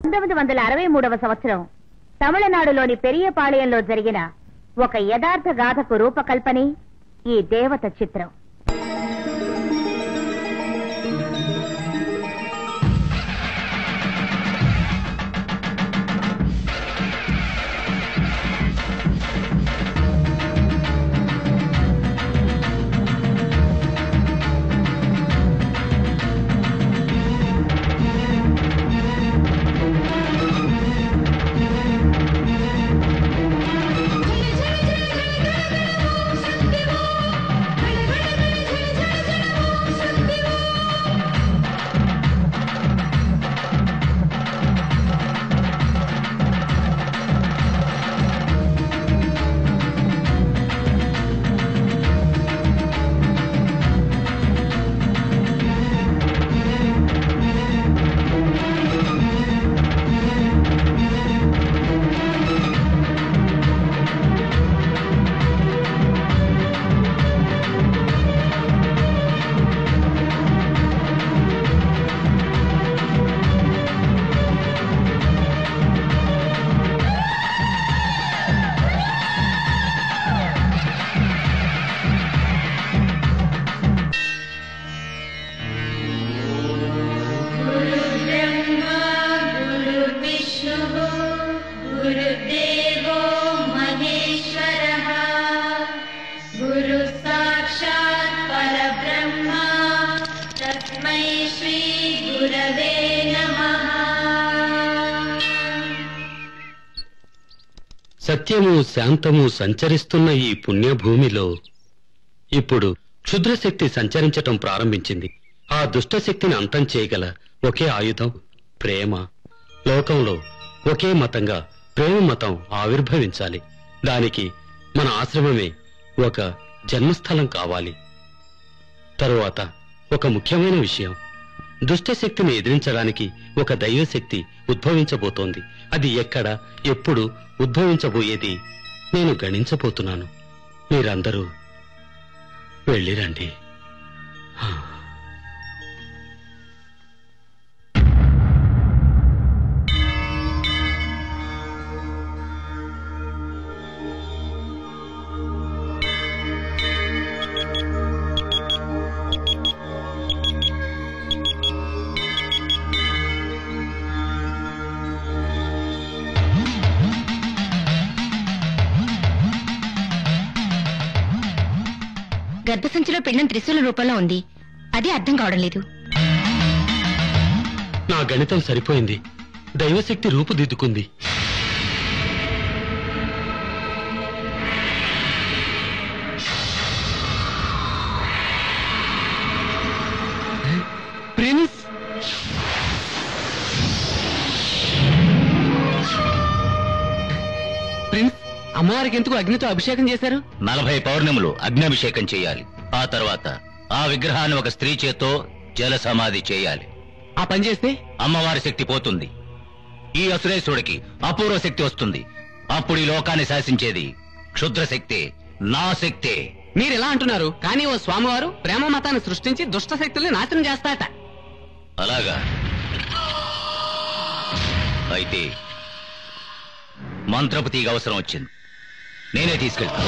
1963వ సంవత్సరం తమిళనాడులోని పెరియపాళయంలో జరిగిన ఒక యథార్థ గాథకు రూపకల్పనే ఈ దేవత చిత్రం. సత్యము శాంతము సంచరిస్తున్న ఈ పుణ్యభూమిలో ఇప్పుడు క్షుద్రశక్తి సంచరించటం ప్రారంభించింది. ఆ దుష్టశక్తిని అంతం చేయగల ఒకే ఆయుధం ప్రేమ. లోకంలో ఒకే మతంగా ప్రేమ మతం ఆవిర్భవించాలి. దానికి మన ఆశ్రమమే ఒక జన్మస్థలం కావాలి. తరువాత ఒక ముఖ్యమైన విషయం, దుష్టశక్తిని ఎదిరించడానికి ఒక దైవశక్తి ఉద్భవించబోతోంది. అది ఎక్కడ, ఎప్పుడు ఉద్భవించబోయేది నేను గణించబోతున్నాను. మీరందరూ వెళ్ళిరండి. గర్భసంచిలో పిండం త్రిశూల రూపంలో ఉంది. అది అర్థం కావడం లేదు. నా గణితం సరిపోయింది. దైవశక్తి రూపుదిద్దుకుంది. ప్రిన్స్, ప్రిన్స్, అమ్మవారికి ఎందుకు అగ్నితో అభిషేకం చేశారు? 40 పౌర్ణములు అగ్నాభిషేకం చేయాలి. ఆ తర్వాత ఆ విగ్రహాన్ని ఒక స్త్రీ చేత్తో జల సమాధి చేయాలి. ఆ పని చేస్తే అమ్మవారి శక్తి పోతుంది. ఈ అసురేశ్వరుడికి అపూర్వ శక్తి వస్తుంది. అప్పుడు ఈ లోకాన్ని శాసించేది క్షుద్ర శక్తే, నా శక్తే. మీరెలా అంటున్నారు? కానీ ఓ స్వామివారు ప్రేమ మతాన్ని సృష్టించి దుష్ట శక్తుల్ని నాశనం చేస్తాట. అలాగా? అయితే మంత్రపు తీగ అవసరం వచ్చింది. నేనే తీసుకెళ్తాను.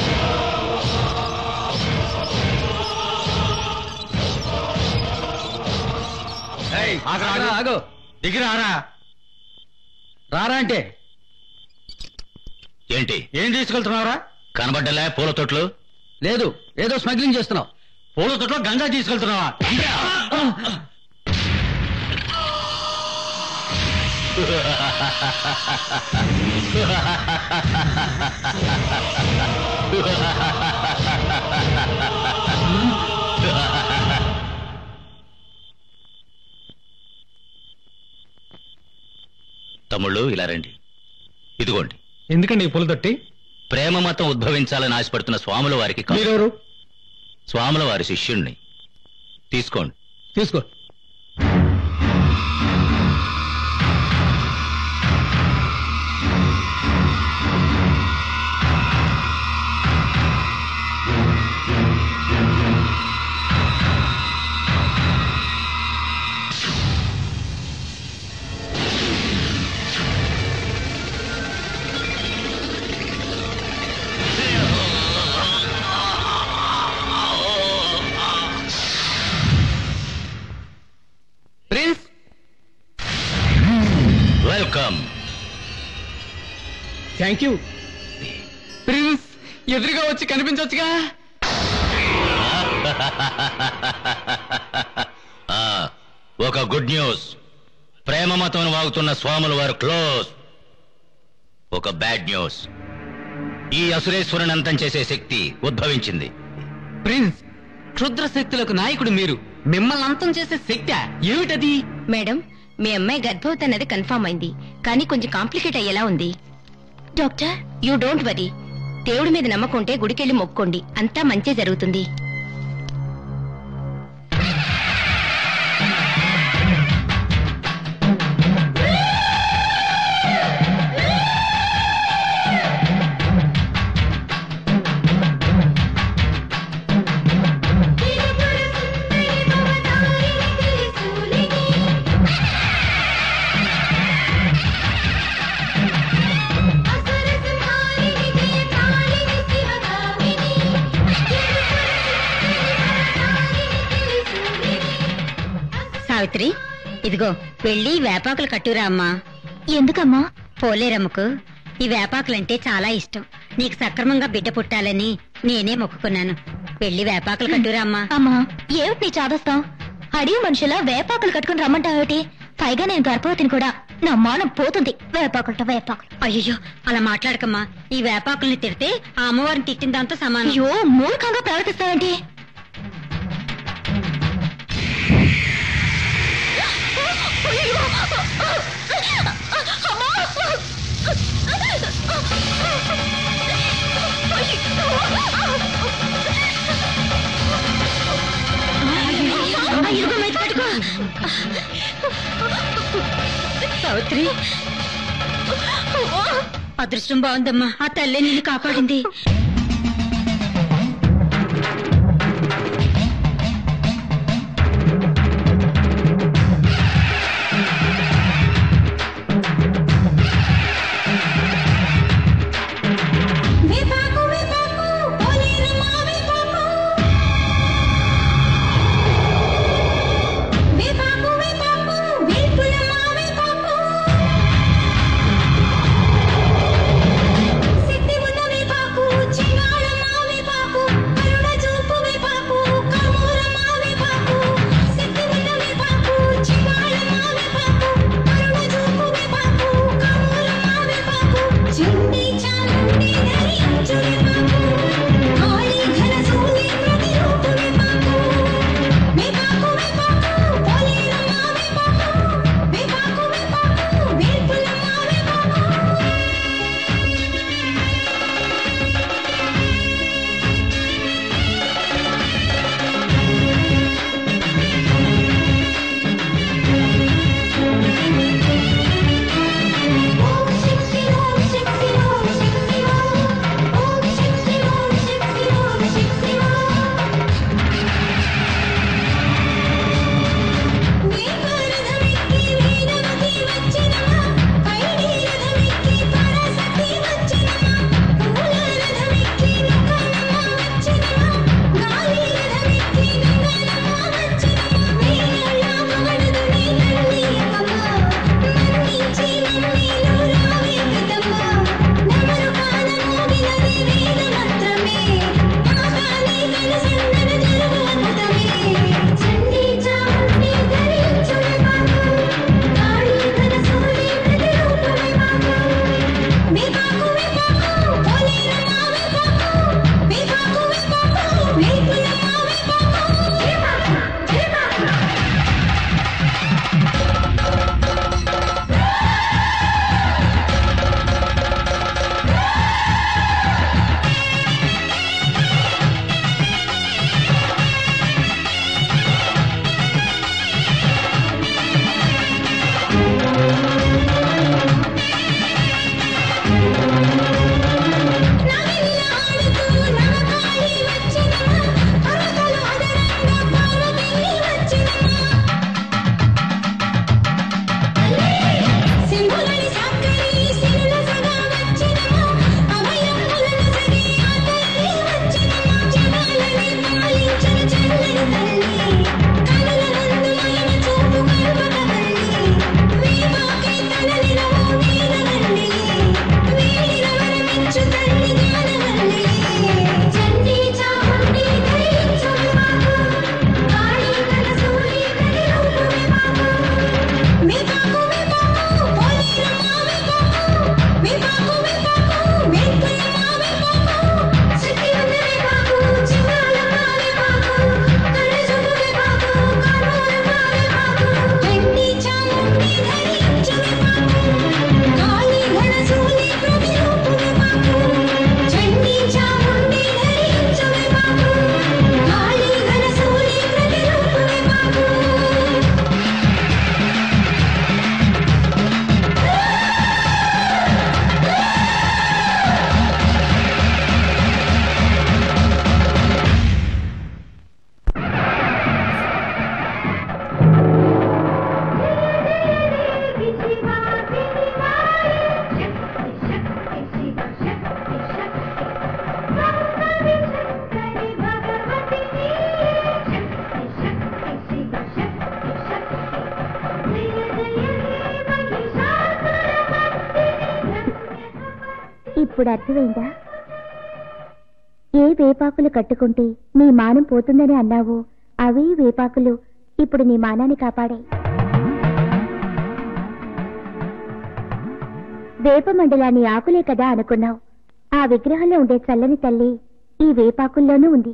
దిగిరారా. రారా అంటే ఏంటి? ఏం తీసుకెళ్తున్నావురా? కనబడ్డలే పూల తొట్లు? లేదు, ఏదో స్మగ్లింగ్ చేస్తున్నావు. పూల తొట్లో గంజా తీసుకెళ్తున్నావా? తమ్ముళ్ళు ఇలా రండి. ఇదిగోండి. ఎందుకండి పూల తొట్టి? ప్రేమ మతం ఉద్భవించాలని ఆశపడుతున్న స్వాముల వారికి కాదు. మీరెవరు? స్వాముల వారి శిష్యుణ్ణి. తీసుకోండి. తీసుకో. వెల్కమ్. Thank you. ప్రిన్స్ ఎదురుగా వచ్చి కనిపించొచ్చుగా. ఒక గుడ్ న్యూస్. ప్రేమ మతం వాగుతున్న స్వాముల వారు క్లోజ్. ఒక బ్యాడ్ న్యూస్. ఈ అసురేశ్వరుని అంతం చేసే శక్తి ఉద్భవించింది. ప్రిన్స్, క్షుద్ర శక్తులకు నాయకుడు మీరు. మిమ్మల్ని అంతం చేసే శక్తి ఏమిటది? మేడం, మీ అమ్మాయి గర్భవతి అన్నది కన్ఫర్మ్ అయింది, కానీ కొంచెం కాంప్లికేట్ అయ్యేలా ఉంది. Doctor, you don't worry. దేవుడి మీద నమ్మకం ఉంటే గుడికెళ్ళి మొక్కోండి, అంతా మంచి జరుగుతుంది. సావిత్రి, ఇదిగో వెళ్ళి వేపాకులు కట్టురా అమ్మా. ఎందుకమ్మా? పోలేరమ్మకు ఈ వేపాకులంటే చాలా ఇష్టం. నీకు సక్రమంగా బిడ్డ పుట్టాలని నేనే మొక్కుకున్నాను. వెళ్ళి వేపాకులు కట్టురా అమ్మా. అమ్మా, ఏమిటి నీ చాదస్తాం? అడిగి మనుషులా వేపాకులు కట్టుకుని రమ్మంటావేటి? పైగా నేను గర్భవతిని కూడా. నా మానం పోతుంది. వేపాకులతో వేపాకులు. అయ్యో, అలా మాట్లాడకమ్మా. ఈ వేపాకుల్ని తిడితే ఆ అమ్మవారిని తిట్టిన దాంతో సమానం. అయ్యో, మూర్ఖంగా ప్రవర్తిస్తావేంటి? సావిత్రి, అదృష్టం బాగుందమ్మా. ఆ తల్లే నిన్ను కాపాడింది. సిద్ధి ఉన్న వేపాకు ఇప్పుడు అర్థమైందా? ఏ వేపాకులు కట్టుకుంటే నీ మానం పోతుందని అన్నావు, అవే వేపాకులు ఇప్పుడు నీ మానాన్ని కాపాడాయి. వేప మండలాన్ని ఆకులే కదా అనుకున్నావు. ఆ విగ్రహంలో ఉండే చల్లని తల్లి ఈ వేపాకుల్లోనూ ఉంది.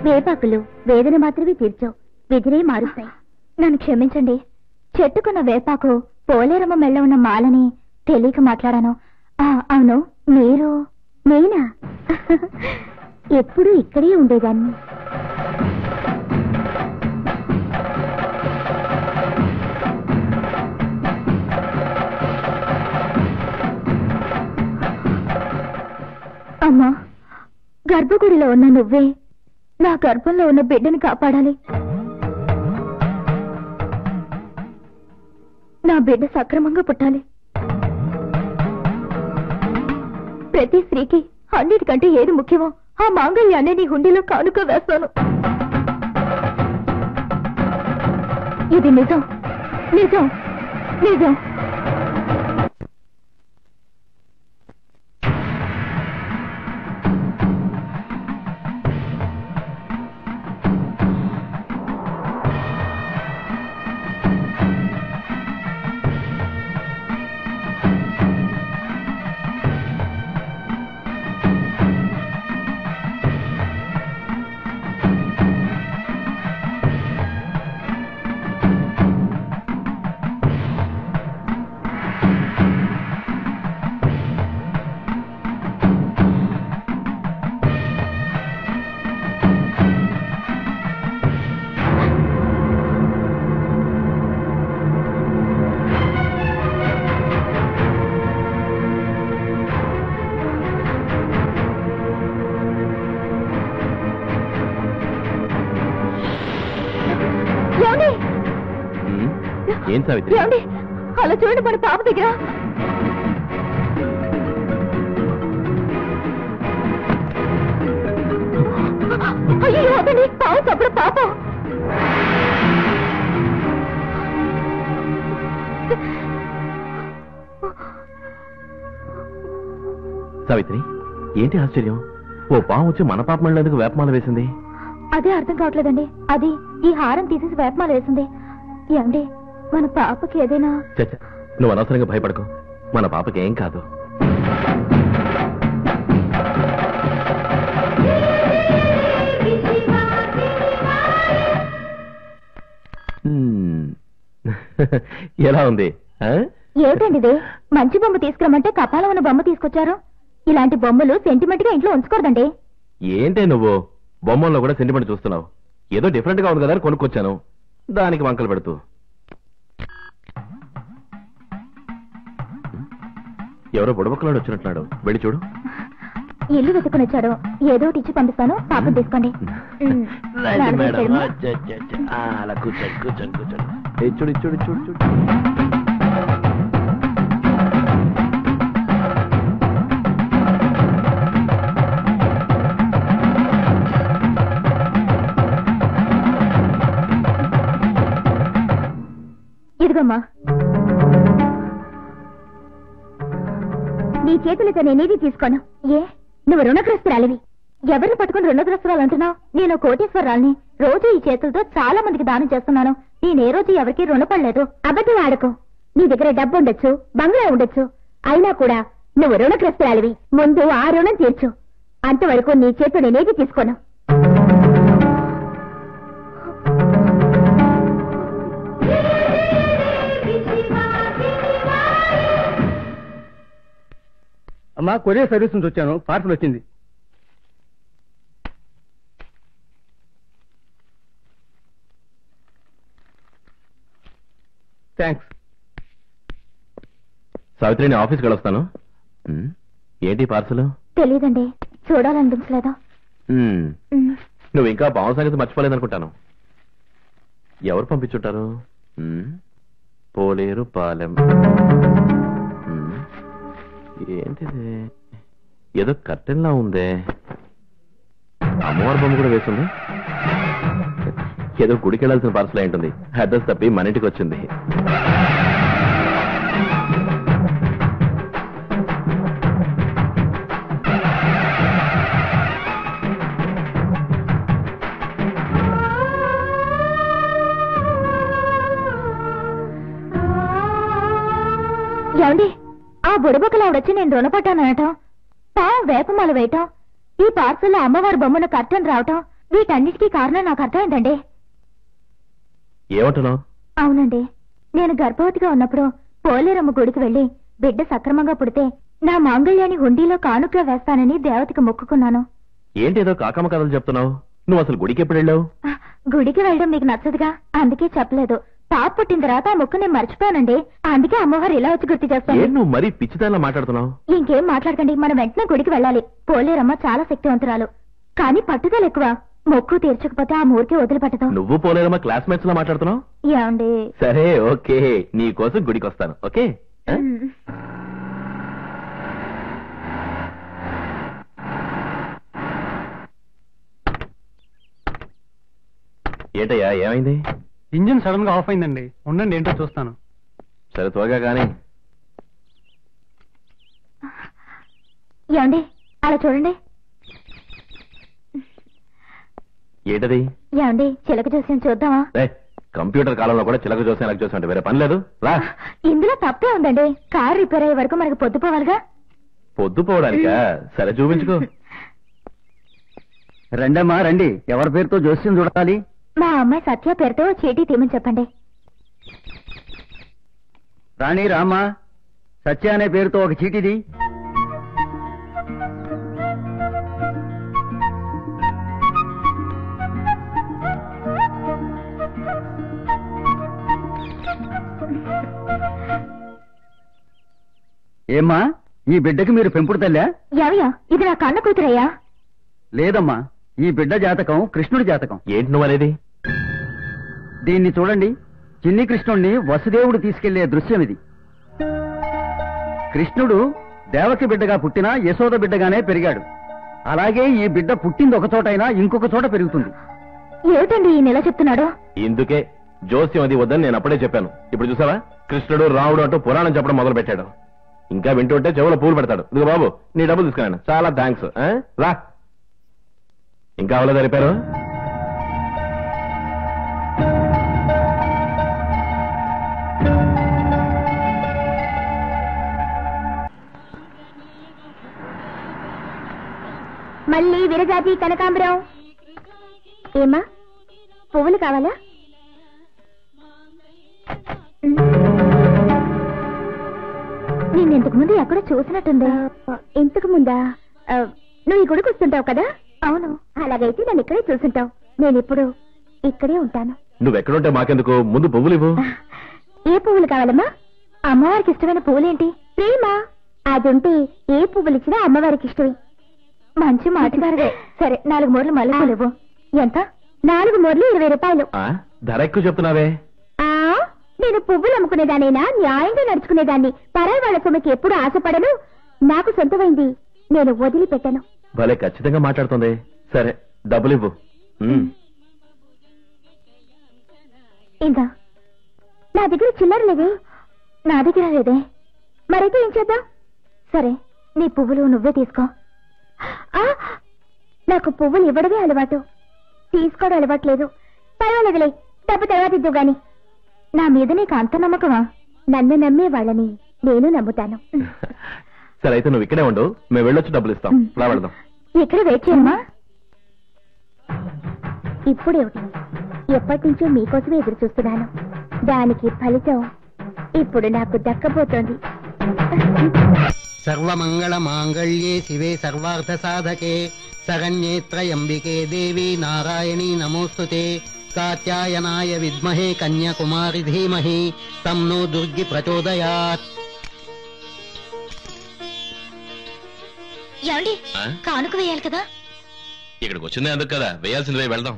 వేపాకులు వేదన మాత్రమే తీర్చవు, విధిరే మారుస్తాయి. నన్ను క్షమించండి. చెట్టుకున్న వేపాకు పోలేరమ్మ మెళ్ళ ఉన్న మాలని తెలియక మాట్లాడాను. అవును, మీరు నేనా? ఎప్పుడూ ఇక్కడే ఉండేదాన్ని. అమ్మా, గర్భగుడిలో ఉన్న నువ్వే నా గర్భంలో ఉన్న బిడ్డని కాపాడాలి. నా బిడ్డ సక్రమంగా పుట్టాలి. ప్రతి స్త్రీకి అన్నిటికంటే ఏది ముఖ్యమో ఆ మాంగళ్యాన్ని నీ హుండీలో కానుక వేస్తాను. ఇది నిజం, నిజం, నిజం. ఏం సావిత్రి? అలా చూడండి, మన పాప దగ్గర. అయ్యో అతని పావు తప్పుడు పాపం. సావిత్రి, ఏంటి ఆశ్చర్యం? ఓ పాము వచ్చి మన పాప మళ్ళీ వేపమాల వేసింది. అదే అర్థం కావట్లేదండి. అది ఈ హారం తీసేసి వేపమాల వేసింది. ఏమండి, మన పాపకి ఏదైనా? చచ్చ, నువ్వు అనవసరంగా భయపడకు. మన పాపకి ఏం కాదు. ఎలా ఉంది? ఏమిటండి ఇది? మంచి బొమ్మ తీసుకురమ్మంటే కపాలం ఉన్న బొమ్మ తీసుకొచ్చారు. ఇలాంటి బొమ్మలు సెంటిమెంట్ గా ఇంట్లో ఉంచుకోరదండి. ఏంటే నువ్వు బొమ్మల్లో కూడా సెంటిమెంట్ చూస్తున్నావు? ఏదో డిఫరెంట్ గా ఉంది కదా కొనుక్కొచ్చాను, దానికి వంకలు పెడుతూ. ఎవరో బుడబక్కలాడు వచ్చినట్టున్నాడు, వెళ్ళి చూడు. ఇల్లు వెతుకుని వచ్చాడు. ఏదో ఒకటి ఇచ్చి పంపిస్తాను, పాపం తీసుకోండి. అలా కూర్చోండి కూర్చోండి కూర్చోండి. చూడు చూడు చూడు చూడు. ఇదిగమ్మా, నీ చేతులతో నేనేది తీసుకోను. ఏ, నువ్వు రుణగ్రస్తురాలివి. ఎవరిని పట్టుకుని రుణగ్రస్తురాలు అంటున్నావు? నేను కోటీశ్వరరాల్ని. రోజు ఈ చేతులతో చాలా మందికి దానం చేస్తున్నాను. నేనే రోజు ఎవరికి రుణపడలేదు. అబద్ధం ఆడకు. నీ దగ్గర డబ్బు ఉండొచ్చు, బంగ్లా ఉండొచ్చు, అయినా కూడా నువ్వు రుణగ్రస్తురాలివి. ముందు ఆ రుణం తీర్చు. అంతవరకు నీ చేతులు నేనేది తీసుకోను. అమ్మా, కొరియర్ సర్వీస్ నుంచి వచ్చాను, పార్సల్ వచ్చింది. థ్యాంక్స్. సావిత్రి, నేను ఆఫీస్కి వెళ్ళొస్తాను. ఏంటి పార్సల్? తెలీదండి, చూడాలనిపించలేదు. నువ్వు ఇంకా పావు సంగతి మర్చిపోలేదనుకుంటాను. ఎవరు పంపించుంటారు? పోలేరు పాలెం. ఏంటిది? ఏదో కర్టెన్లా ఉందే. అమ్మవారి బొమ్మ కూడా వేసింది. ఏదో గుడికి వెళ్ళాల్సిన పార్సల్ అయి ఉంటుంది. అడ్రస్ తప్పి మన ఇంటికి వచ్చింది. ఏమండి, ఆ బుడబొక్కలు ఆవిడొచ్చి నేను రుణపడ్డానటం, పావు వేపమాల వేయటం, ఈ పార్సల్లో అమ్మవారి బొమ్మను కర్టన్ రావటం, వీటన్నిటికీ కారణం నాకు అర్థమైందండి. ఏమంటున్నావు? అవునండి, నేను గర్భవతిగా ఉన్నప్పుడు పోలేరమ్మ గుడికి వెళ్లి బిడ్డ సక్రమంగా పుడితే నా మాంగళ్యాన్ని హుండీలో కానుకగా వేస్తానని దేవతకి మొక్కుకున్నాను. ఏంటేదో కాకమ్మ కథలు చెప్తున్నావు? నువ్వు అసలు గుడికి ఎప్పుడు వెళ్ళావు? గుడికి వెళ్ళడం మీకు నచ్చదుగా, అందుకే చెప్పలేదు. పాప పుట్టిన తర్వాత ఆ మొక్కు నేను మర్చిపోయానండి, అందుకే అమ్మవారు ఇలా వచ్చి గుర్తు చేస్తాను. నువ్వు మరీ పిచ్చిదానిలా మాట్లాడుతున్నావు. ఇంకేం మాట్లాడకండి, మనం వెంటనే గుడికి వెళ్ళాలి. పోలేరమ్మ చాలా శక్తివంతురాలు, కానీ పట్టుదల ఎక్కువ. మొక్కు తీర్చకపోతే ఆ మూరికి వదిలిపెట్టదు. నువ్వు పోలేరమ్మా క్లాస్మేట్స్ లా మాట్లాడుతున్నావు. ఏమండి? సరే ఓకే, నీ కోసం గుడికి వస్తాను. ఓకే. ఏంటయ్యా, ఏమైంది? ఇంజిన్ సడన్ గా ఆఫ్ అయిందండి. ఉండండి, ఏంటో చూస్తాను. సరే త్వరగా కానీ. ఏమండి, అలా చూడండి. ఏంటది? ఏమండి, చిలక చూసి చూద్దామా? కంప్యూటర్ కాలంలో కూడా చిలక చూసి ఎలా చూసి అంటే వేరే పని లేదు. రా. ఇందులో తప్పే ఉందండి, కారు రిపేర్ అయ్యే వరకు మనకి పొద్దుపోవాలిగా. పొద్దుపోవడానికా? సరే చూపించుకో. రండమ్మా రండి, ఎవరి పేరుతో జోస్యం చూడాలి? మా అమ్మాయి సత్య పేరుతో చీటీ తీమని చెప్పండి. రాణి రామ్మా, సత్య అనే పేరుతో ఒక చీటీది. ఏమ్మా, ఈ బిడ్డకి మీరు పెంపుడు తల్లా? ఎవయ్యా, ఇది నా కన్న కూతురయ్యా. లేదమ్మా, ఈ బిడ్డ జాతకం కృష్ణుడి జాతకం. ఏంటి నువ్వు అనేది? దీన్ని చూడండి, చిన్ని కృష్ణుణ్ణి వసుదేవుడు తీసుకెళ్లే దృశ్యం ఇది. కృష్ణుడు దేవకి బిడ్డగా పుట్టినా యశోద బిడ్డగానే పెరిగాడు. అలాగే ఈ బిడ్డ పుట్టింది ఒక చోటైనా ఇంకొక చోట పెరుగుతుంది. ఏమిటండి ఈ నెల చెప్తున్నాడు? ఇందుకే జోస్యం అది వద్దని నేను అప్పుడే చెప్పాను. ఇప్పుడు చూసావా, కృష్ణుడు రాముడు అంటూ పురాణం చెప్పడం మొదలు పెట్టాడు. ఇంకా వింటుంటే చెవులో పూలు పెడతాడు. ఇదిగో బాబు, నీ డబ్బులు తీసుకున్నాను. చాలా థ్యాంక్స్. రా. ఇంకా అవ్వలేదా రిపేరు? మళ్ళీ విరజాతి కనకాంబరం. ఏమా, పువ్వులు కావాలా? నేను ఇంతకు ముందు ఎక్కడో చూసినట్టుందా? ఇంతకు ముందా? నువ్వు ఈ గుడికి వస్తుంటావు కదా? అవును. అలాగైతే నన్ను ఇక్కడే చూసుంటావు. నేను ఇప్పుడు ఇక్కడే ఉంటాను. నువ్వెక్కడుంటే మాకెందుకు, ముందు పువ్వులు ఇవ్వు. ఏ పువ్వులు కావాలమ్మా? అమ్మవారికి ఇష్టమైన పువ్వులేంటి? ప్రేమ. అది ఉంటే ఏ పువ్వులు ఇచ్చినా అమ్మవారికి ఇష్టమే. మంచి మాటగారు. సరే, 4 మూరలు మల్లెపూలు ఇవ్వు. ఎంత? 4 మూరలు 20 రూపాయలు. ధర ఎక్కువ చెప్తున్నావే. నేను పువ్వులు అమ్ముకునేదానేనా, న్యాయంగా నడుచుకునేదాన్ని. పరాయి వాళ్ళ సొమ్ముకి ఎప్పుడు ఆశపడను. నాకు సొంతమైంది నేను వదిలిపెట్టను. భలే ఖచ్చితంగా మాట్లాడుతుంది. సరే, డబ్బులు ఇవ్వు. ఇంకా నా దగ్గర చిల్లర లేదే. నా దగ్గర లేదే. మరైతే ఏం చేద్దాం? సరే, నీ పువ్వులు నువ్వే తీసుకో. నాకు పువ్వులు ఇవ్వడమే అలవాటు, తీసుకోవడం అలవాట్లేదు. పర్వాలేదులే, డబ్బు తర్వాత ఇద్దు గాని. నా మీద నీకు అంత నమ్మకమా? నన్ను నమ్మే వాళ్ళని నేను నమ్ముతాను. సరే, అయితే నువ్వు ఇక్కడే ఉండు, మేము వెళ్ళొచ్చి డబ్బులు ఇస్తాం. రా వెళ్దాం. ఇక్కడ వెయిట్ చేయమ్మా. ఇప్పుడేమిటి, ఎప్పటి నుంచో మీకోసమే ఎదురు చూస్తున్నాను. దానికి ఫలితం ఇప్పుడు నాకు దక్కబోతోంది. సర్వమంగళ మాంగళ్యే శివే సర్వార్థ సాధకే శరణ్యేత్రయంబికే దేవి నారాయణీ నమోస్తుతే. కాత్యాయనాయ విద్మహే కన్యాకుమారి ధీమహి తన్నో దుర్గి ప్రచోదయాత్. ఏమండి, కానుక వేయాలి కదా? ఇక్కడికి వచ్చిందే అందుకు కదా, వేయాల్సింది వేయి, వెళ్దాం.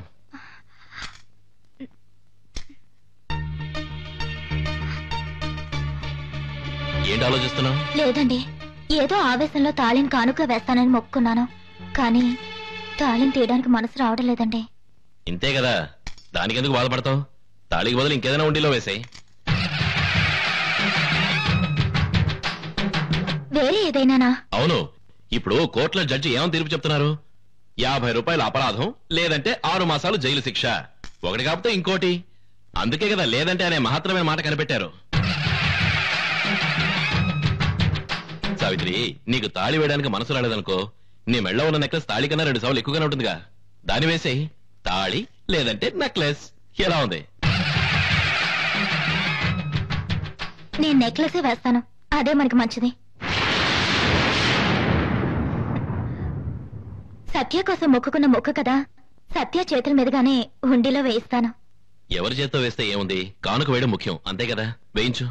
ఏంటి ఆలోచిస్తున్నావు? లేదండి, ఏదో ఆవేశంలో తాళిని కానుక వేస్తానని మొక్కుకున్నాను. కానీ తాళిని తీయడానికి మనసు రావడం లేదండి. ఇంతే కదా, దానికి ఎందుకు బాధపడతావు? తాళికి బదులు ఇంకేదైనా ఉండిలో వేసాయి. వేరే ఏదైనానా? అవును, ఇప్పుడు కోర్టులో జడ్జి ఏమని తీర్పు చెప్తున్నారు? 50 రూపాయల అపరాధం, లేదంటే 6 మాసాలు జైలు శిక్ష. ఒకటి కాకపోతే ఇంకోటి. అందుకే కదా లేదంటే అనే మహత్తరమైన మాట కనిపెట్టారు. సావిత్రి, నీకు తాళి వేయడానికి మనసు రాలేదనుకో, నీ మెళ్ళ ఉన్న నెక్లెస్ తాళి కన్నా 2 సార్లు ఎక్కువగానే ఉంటుందిగా, దాని వేసేయి. తాళి లేదంటే నెక్లెస్. ఎలా ఉంది? నేను నెక్లెసే వేస్తాను, అదే మనకి మంచిది. సత్య కోసం మొక్కుకున్న మొక్కు కదా, సత్య చేతుల మీదుగానే హుండీలో వేయిస్తాను. ఎవరి చేత్తో వేస్తే ఏముంది, కానుక వేయడం ముఖ్యం, అంతే కదా, వేయించు.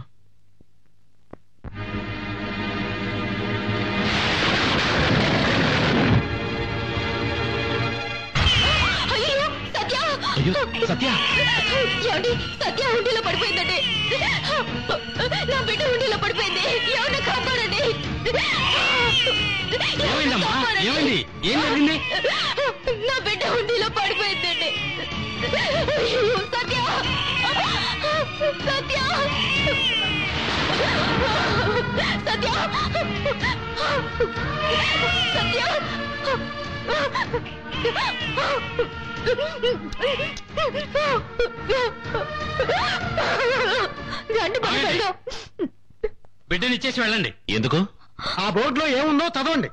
అయ్యో సత్య, సత్య హుండీలో పడిపోయిందండి. నా బిడ్డ హుండీలో పడిపోయింది, ఎవరిని కాపాడండి. ఏమైందమ్మా? ఏమైంది? ఏం జరిగింది? నా బిడ్డ హుండీలో పడిపోయిందండి. సత్య, సత్య, సత్య, సత్య. బిడ్డనిచ్చేసి వెళ్ళండి. ఎందుకు? ఆ బోర్డులో ఏముందో చదవండి.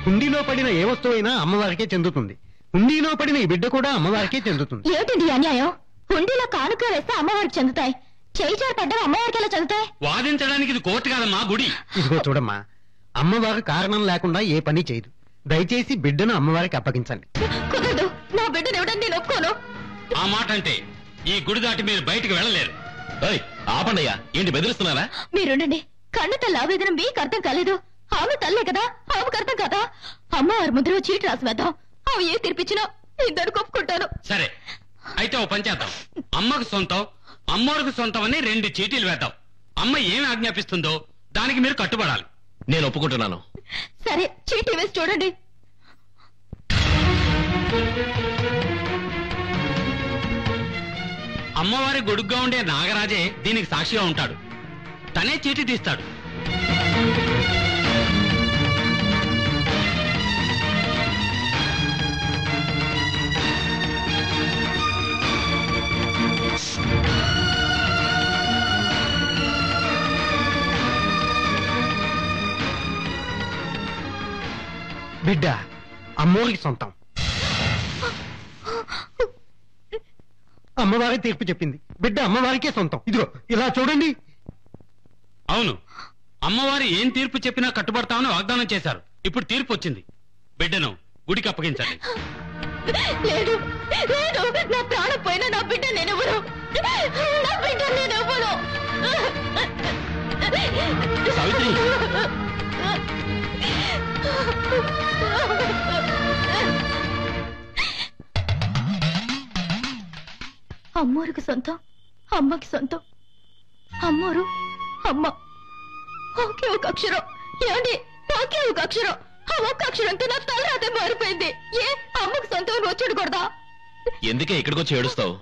హుండీలో పడిన ఏ వస్తువైనా అమ్మవారికే చెందుతుంది. హుండీలో పడిన ఈ బిడ్డ కూడా అమ్మవారికే చెందుతుంది. ఏమిటండి అన్యాయం? హుండీలో కానుక వేస్తే అమ్మవారికి చెందుతాయి, చేయి చేర పడ్డా అమ్మవారికి ఎలా చెందుతాయి? వాదించడానికి ఇది కోర్టు కాదమ్మా, గుడి. ఇదిగో చూడమ్మా, అమ్మవారు కారణం లేకుండా ఏ పని చేయదు. దయచేసి బిడ్డను అమ్మవారికి అప్పగించండి. కుదరదు, నా బిడ్డను ఇవ్వడానికి నేను ఒప్పుకోను. ఆ మాట అంటే ఈ గుడి దాటి మీరు బయటికి వెళ్ళలేరు. ఆపండయ్యా, ఏంటి బెదిరిస్తున్నారా? మీరుండండి. కన్ను తల్లి ఆవేదన మీకు అర్థం కాలేదు. ఆమె తల్లే కదా, ఆమెకు అర్థం కదా. అమ్మవారి ముద్ర చీటి రాసి వేద్దాం, ఆమె ఏ తీర్పిచ్చినా ఇద్దరు ఒప్పుకుంటాను. సరే, అయితే ఓ పని చేద్దాం. అమ్మకు సొంతం, అమ్మోరికి సొంతం అని 2 చీటీలు వేద్దాం. అమ్మ ఏమి ఆజ్ఞాపిస్తుందో దానికి మీరు కట్టుబడాలి. నేను ఒప్పుకుంటున్నాను. సరే, చీటీ వేసి చూడండి. అమ్మవారి గొడుగ్గా ఉండే నాగరాజే దీనికి సాక్షిగా ఉంటాడు. తనే చీటీ తీస్తాడు. బిడ్డ అమ్మవారికి సొంతం. అమ్మవారి తీర్పు చెప్పింది, బిడ్డ అమ్మవారికే సొంతం. ఇదిగో ఇలా చూడండి. అవును, అమ్మవారి ఏం తీర్పు చెప్పినా కట్టుబడతామని వాగ్దానం చేశారు. ఇప్పుడు తీర్పు వచ్చింది, బిడ్డను గుడికి అప్పగించండి. లేదు, లేదు, నా ప్రాణం పోయినా నా బిడ్డ నేనెవరు, నా బిడ్డ నేనెవరు. సావిత్రి, అమ్మోరికి సొంతం, అమ్మకి సొంతం. అమ్మోరు, అమ్మ ఒకే ఒక అక్షరం. ఏమండి, ఒకే ఒక అక్షరం. ఆ ఒక్క అక్షరంతో నా తలరాతే మారిపోయింది. ఏ అమ్మకు సొంతం వచ్చుడకూడదా? ఎందుకే ఇక్కడికి వచ్చి ఏడుస్తావు?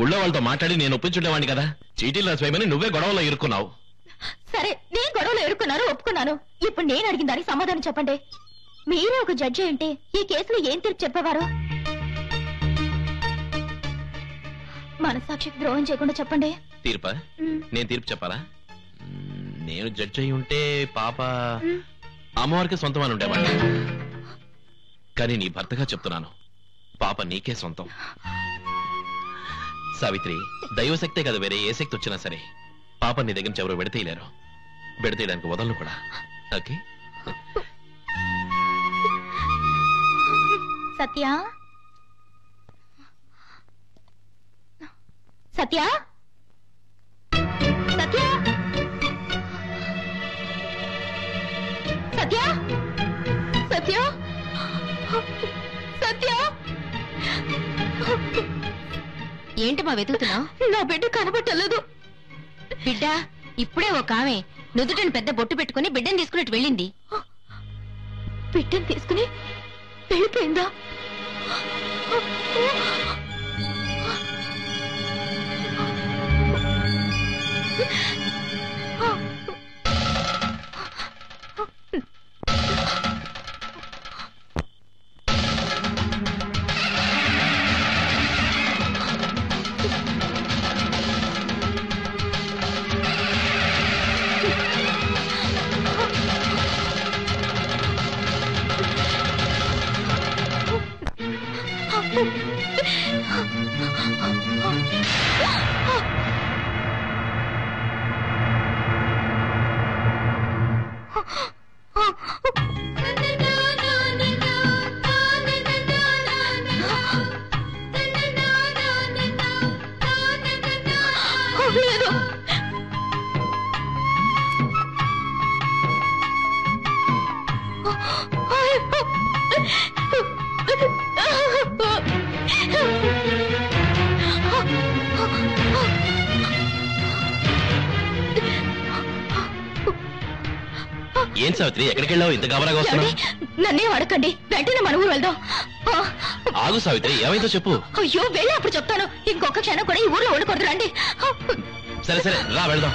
గుళ్ళో వాళ్ళతో మాట్లాడి నేను ఒప్పించుండేవాడిని కదా. చీటీలు రాసిపోయమని నువ్వే గొడవలో ఇరుక్కున్నావు. సరే, నేను గొడవలో ఎరుక్కున్నాను, ఒప్పుకున్నాను. ఇప్పుడు నేను అడిగిన దానికి సమాధానం చెప్పండి. మీరే ఒక జడ్జి అంటే ఈ కేసులో ఏం తీర్పు చెప్పేవారు? మనసాక్షికి ద్రోహం చేయకుండా చెప్పండి. తీర్పా? నేను తీర్పు చెప్పాలా? నేను జడ్జి అయి ఉంటే పాప అమ్మవారికి సొంతం అని ఉండేవాడిని. కానీ నీ భర్తగా చెప్తున్నాను, పాప నీకే సొంతం. సావిత్రి, దైవశక్తే కదా, వేరే ఏ శక్తి వచ్చినా సరే పాప నీ దగ్గర నుంచి ఎవరు విడతీయలేరు. విడతీయడానికి వదలను కూడా. ఓకే? సత్య, సత్య, సత్య, సత్య, సత్య, సత్య. ఏంటి మా వెతుకుతున్నావు? నా బిడ్డ కనబట్టలేదు. బిడ్డ ఇప్పుడే ఒక ఆమె నుదుటని పెద్ద బొట్టు పెట్టుకుని బిడ్డను తీసుకున్నట్టు వెళ్ళింది. బిడ్డను తీసుకుని వెళ్ళిపోయిందా? ఏం సావిత్రి ఎక్కడికి వెళ్ళావు ఇంత గబరాగా వస్తున్నావు? నన్నే అడగండి, వెంటనే మన ఊరు వెళ్దాం. ఆగు సావిత్రి, ఏమైందో చెప్పు. అయ్యో వెళ్ళి అప్పుడు చెప్తాను, ఇంకొక క్షణం కూడా ఈ ఊర్లో ఉండకూడదు. రండి. సరే సరే రా వెళ్దాం.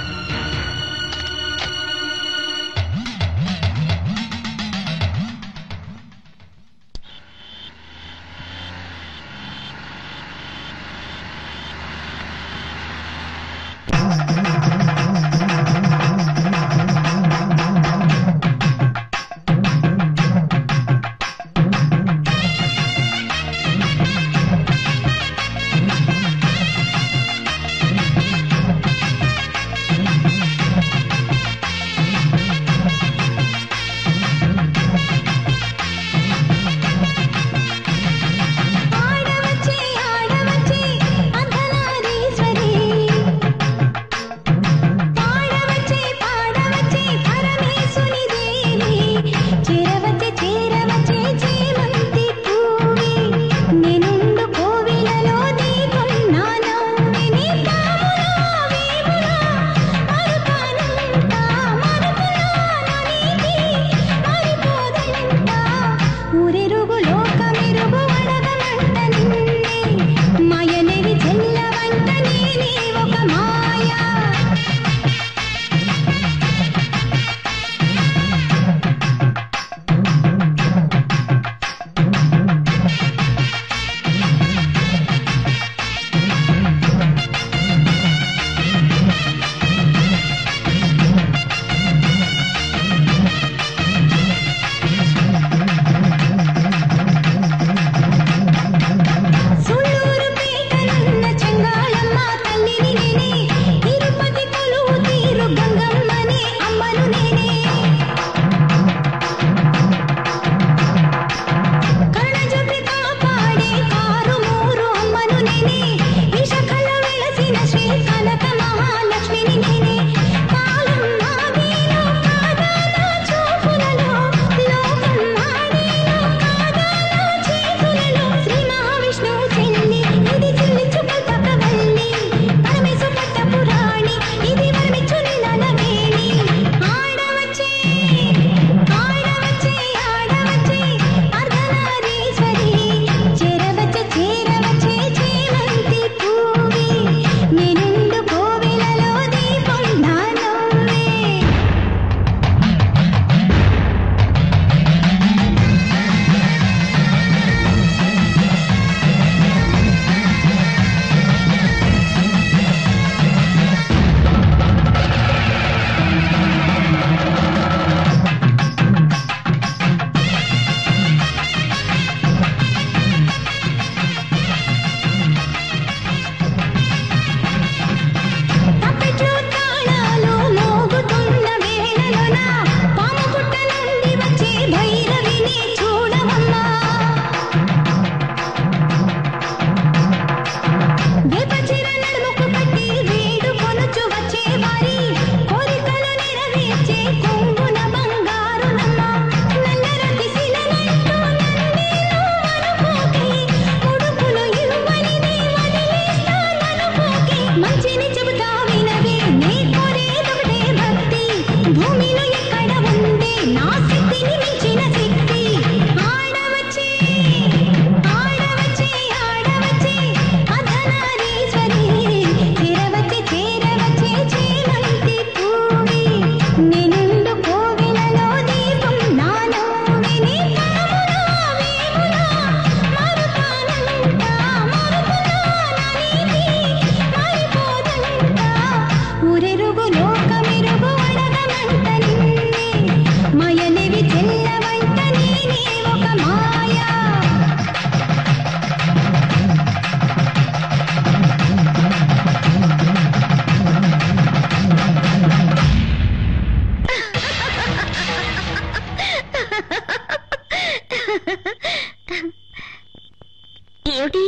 ఏమిటి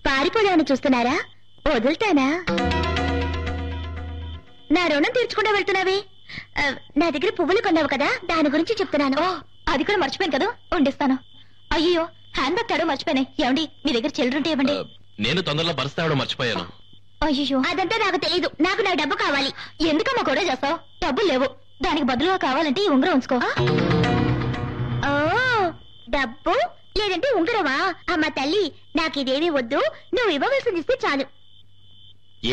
పారిపోదామని చూస్తున్నారా? వదులుతానా? నా రుణం తీర్చుకుంటూ వెళ్తున్నావే. నా దగ్గర పువ్వులు కొన్నావు కదా, దాని గురించి చెప్తున్నాను. అది కూడా మర్చిపోయాను కదా, వండిస్తాను. అయ్యో హ్యాండ్ బ్యాగ్ తాడు మర్చిపోయాను. ఏమండి మీ దగ్గర చిల్లరుంటే ఇవ్వండి. నేను తొందరలో బర్స్ తావడం మర్చిపోయాను. అయ్యో అదంతా నాకు తెలియదు. నాకు నా డబ్బు కావాలి. ఎందుకమ్మా కూడా చేస్తావు? డబ్బులు లేవు. దానికి బదులుగా కావాలంటే ఈ ఉంగరం ఉంచుకో. డబ్బు లేదంటే ఉంగరమా? అమ్మ తల్లి, నాకు ఇదేమీ వద్దు, నువ్వు ఇవ్వవలసింది ఇస్తే చాలు.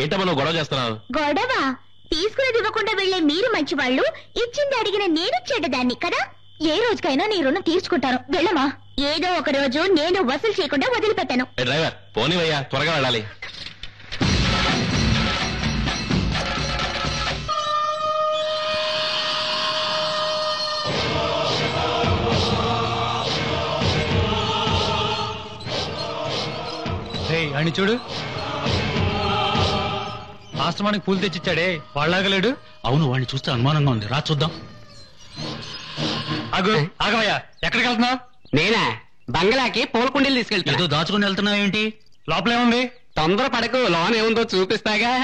ఏంటమ్మా నువ్వు గొడవ చేస్తున్నావు? గొడవ? తీసుకునేది ఇవ్వకుండా వెళ్లే మీరు మంచివాళ్ళు, ఇచ్చింది అడిగిన నేను చెడ్డదాన్ని కదా. ఏ రోజుకైనా నీ రుణం తీర్చుకుంటాను, వెళ్ళమా. ఏదో ఒక రోజు నేను వసూలు చేయకుండా వదిలిపెట్టాను. డ్రైవర్ పోనీవయ్యా, త్వరగా వెళ్ళాలి. అని చూడు, ఆశ్రమానికి పూలు తెచ్చిచ్చాడే వాళ్ళాగలేడు. అవును, వాడిని చూస్తే అనుమానంగా ఉంది, రా చూద్దాం. ఆగవయ్యా, ఎక్కడికి వెళ్తున్నావు? నేనా? బంగ్లాకి పూల కుండీలు తీసుకెళ్తా. ఏదో దాచుకుని వెళ్తున్నావు ఏంటి? లోపలేముంది? తొందర పడకు, లోన్ ఏముందో చూపిస్తాగా.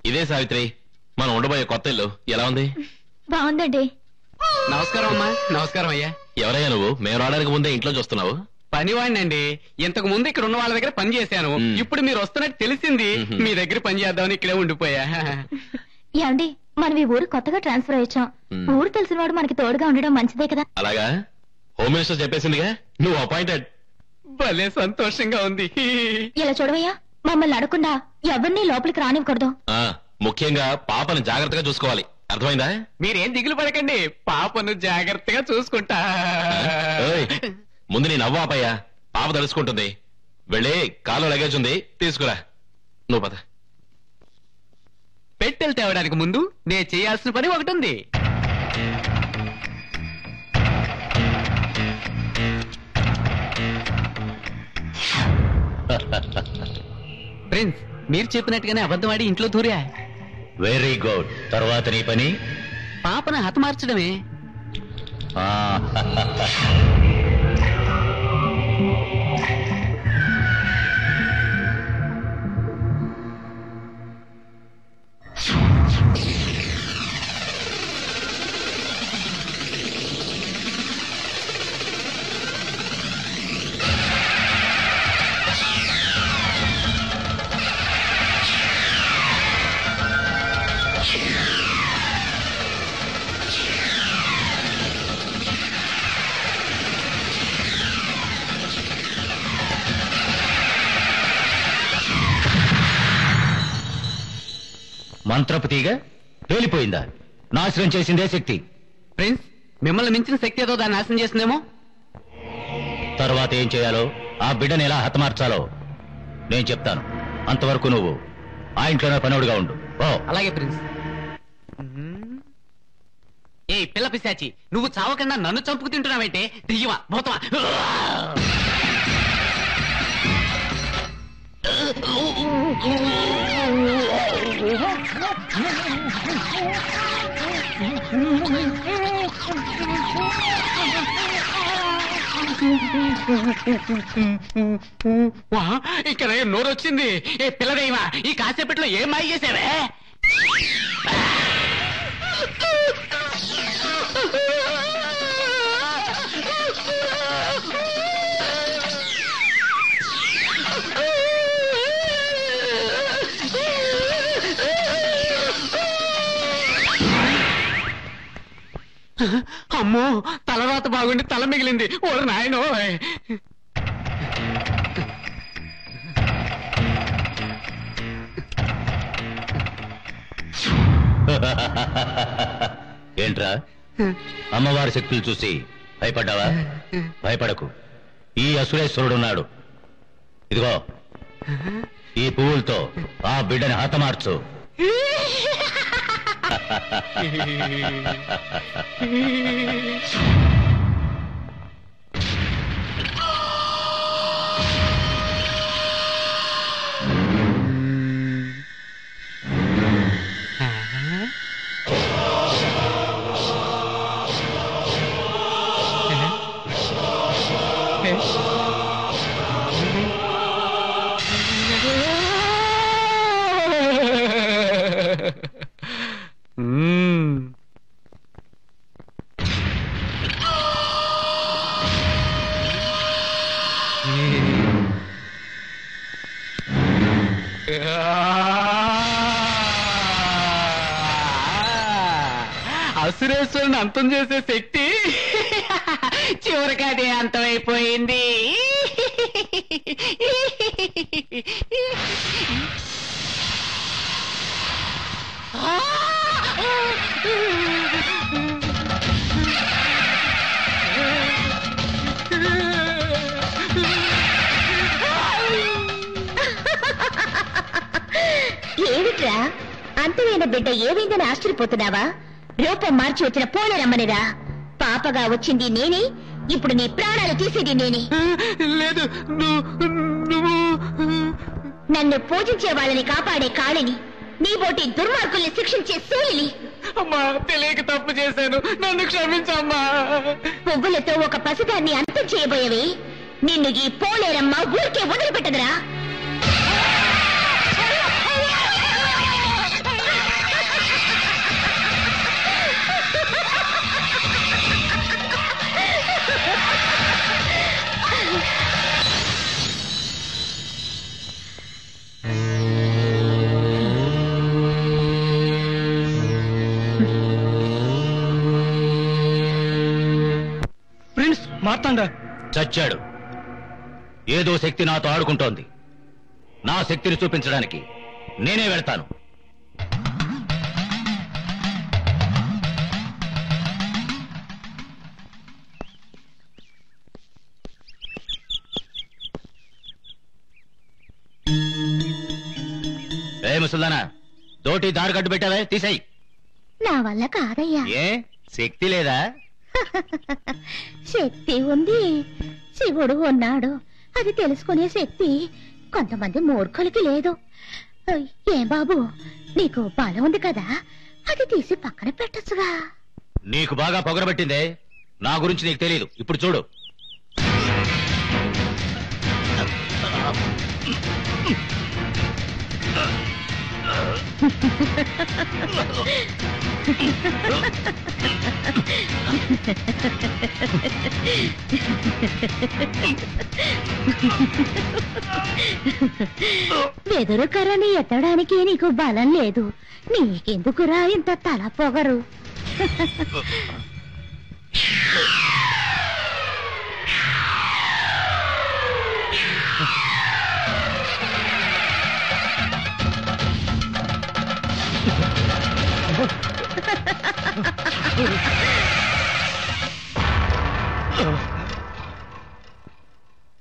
ఇదే సావిత్రి, మనం ఉండబోయే కొత్త ఇల్లు. ఎలా ఉంది? బాగుందండి. నమస్కారం అమ్మా. నమస్కారం అయ్యా. ఎవరయ్యా నువ్వు? మేము రావడానికి ముందే ఇంట్లో చూస్తున్నావు? పనివాడినండి. ఇంతకు ముందు ఇక్కడ ఉన్న వాళ్ళ దగ్గర పని చేశాను. ఇప్పుడు మీరు వస్తున్నట్టు తెలిసింది, మీ దగ్గర పని చేద్దామని ఇక్కడే ఉండిపోయా. ఏమండి, మనం ఈ ఊరు కొత్తగా ట్రాన్స్ఫర్ అయ్యాం. ఊరు తెలిసిన వాడు మనకి తోడుగా ఉండడం మంచిదే కదా. అలాగా? హోమ్ మినిస్టర్ చెప్పేసిందిగా, నువ్వు అపాయింటెడ్. భలే సంతోషంగా ఉంది. ఇలా చూడవయ్యా, మమ్మల్ని అడగకుండా ఎవరిని లోపలికి రానివ్వకూడదు. ముఖ్యంగా పాపను జాగ్రత్తగా చూసుకోవాలి, అర్థమైందా? మీరేం దిగులు పడకండి, పాపను జాగ్రత్తగా చూసుకుంటా. ముందు నీ నవ్వు ఆపయ్యా, పాప తలుసుకుంటుంది. వెళ్ళి కాలు లగేజ్ ఉంది, తీసుకురా. నువ్వు పద. పెట్టెలు తేవడానికి ముందు నేను చేయాల్సిన పని ఒకటి ఉంది. ప్రిన్స్, మీరు చెప్పినట్టుగానే అబద్ధమాడి ఇంట్లో దూరా. Very good. తర్వాత నీ పని పాపను హతమార్చడమే. మంత్రపు తీగ పేలిపోయిందా? నాశనం చేసిందే శక్తి. ప్రిన్స్, మిమ్మల్ని మించిన శక్తి ఏదో దాన్ని నాశనం చేసిందేమో. తర్వాత ఏం చేయాలో, ఆ బిడ్డను ఎలా హతమార్చాలో నేను చెప్తాను. అంతవరకు నువ్వు ఆ ఇంట్లోనే పనవుడుగా ఉండు. ఓ అలాగే ప్రిన్స్. ఏ పిల్ల పిశాచి, నువ్వు చావకుండా నన్ను చంపుకు తింటున్నావంటే దెయ్యమా భూతమా? ఇక్కడ నోరు వచ్చింది. ఏ పిల్లదేమా, ఈ కాసేపట్లో ఏం మాయ చేసావే? అమ్మో, తలరాత బాగుండి తల మిగిలింది. ఓ నాయనో. ఏంట్రా, అమ్మవారి శక్తులు చూసి భయపడ్డావా? భయపడకు. ఈ అసురేశ్వరుడున్నాడు. ఇదిగో, ఈ పువ్వులతో ఆ బిడ్డని హతమార్చు. అసురేశ్వరుని అంతం చేసే శక్తి చివరికి అదే అంతమైపోయింది. ఏమిట్రా అంతమైన బిడ్డ ఏమైందని ఆశ్చర్యపోతున్నావా? రూపం మార్చి వచ్చిన పోలేరమ్మనిరా. పాపగా వచ్చింది నేనే, ఇప్పుడు నీ ప్రాణాలు తీసేది నేనే. లేదు, నన్ను పూజించే వాళ్ళని కాపాడే కాళిని, నీ బోటి దుర్మార్గుల్ని శిక్షించే శూలిని. అమ్మా, తెలియక తప్పు చేశాను, నన్ను క్షమించమ్మా. పువ్వులతో ఒక పసిదాన్ని అంతం చేయబోయేవి. నిన్ను ఈ పోలేరమ్మ ఊరికే వదిలిపెట్టదురా. ప్రిన్స్ మార్తాండ చచ్చాడు. ఏదో శక్తి నాతో ఆడుకుంటోంది. నా శక్తిని చూపించడానికి నేనే వెళ్తాను. ఏ ముసల్దానా, దోటి దారిగడ్డు పెట్టావే, తీసేయి. నా వల్ల కాదయ్యా. ఏ శక్తి లేదా? శక్తి ఉంది, శివుడు ఉన్నాడు, అది తెలుసుకునే శక్తి కొంతమంది మూర్ఖులకి లేదు. ఏం బాబు, నీకు బలం ఉంది కదా, అది తీసి పక్కన పెట్టచ్చుగా. నీకు బాగా పొగరబట్టిందే, నా గురించి నీకు తెలియదు. ఇప్పుడు చూడు. వెదురు కర్రని ఎత్తడానికి నీకు బలం లేదు, నీకెందుకురా ఇంత తల పొగరు?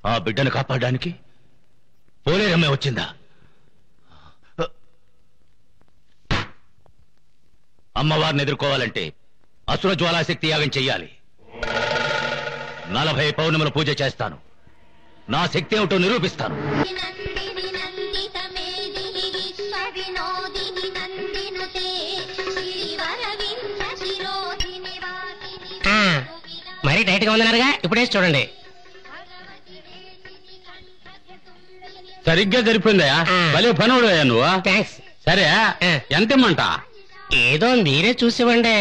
ఆ బిడ్డను కాపాడడానికి పోలేరమ్మే వచ్చిందా? అమ్మవారిని ఎదుర్కోవాలంటే అసుర జ్వాలాశక్తి యాగం చెయ్యాలి. 40 పౌర్ణముల పూజ చేస్తాను. నా శక్తి ఏమిటో నిరూపిస్తాను. మరీ టైట్ గా ఉందన్నారుగా, ఇప్పుడేసి చూడండి. సరిగ్గా జరిపోయిందయా, భలే పనుడు నువ్వు. థ్యాంక్స్. సరే, ఎంత ఇమ్మంట? ఏదో మీరే చూసివ్వండి.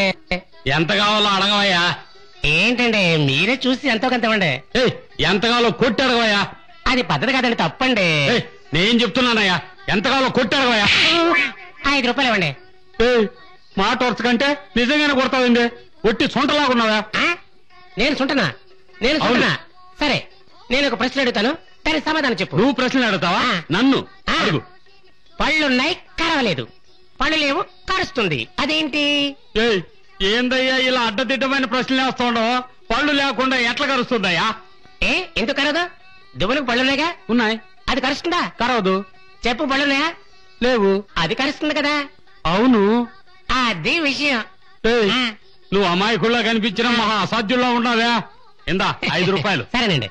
ఎంత కావాలో అడగవయ్యా. ఏంటండి, మీరే చూసి ఎంతో కొంత ఇవ్వండి. ఎంత కావాలో కొట్టి అడగవయ్యా. అది పద్ధతి కాదండి, తప్పండి. నేను చెప్తున్నానయ్యా, ఎంత కావాలో కొట్టి అడగవయ్యా. 5 రూపాయలు ఇవ్వండి. మాట వరుస కంటే నిజంగానే కొడతావండి, ఒట్టి సొంటలాగున్నావా? నేను సుంటనా? నేను సుంటనా? సరే, నేను ఒక ప్రశ్న అడుగుతాను, దానికి సమాధానం చెప్పు. నువ్వు ప్రశ్నలు అడుగుతావా? నన్ను అడుగు. పళ్ళున్నాయి, కరవలేదు. పళ్ళు లేవు, కరుస్తుంది. అదేంటి? ఏందయ్యా ఇలా అడ్డదిడ్డమైన ప్రశ్నలు వేస్తా ఉండవు? పళ్ళు లేకుండా ఎట్లా కరుస్తుందయ్యా? ఎందుకు కరవదు? దువ్వలకు పళ్ళున్నాయిగా. ఉన్నాయి. అది కరుస్తుందా? కరవదు. చెప్పు, పళ్ళున్నాయా? లేవు. అది కరుస్తుంది కదా. అవును, అది విషయం. నువ్వు అమాయకుల్లా కనిపించిన మహా అసాధ్యుల్లో ఉన్నావా? ఇందా 5 రూపాయలు. సరేనండి.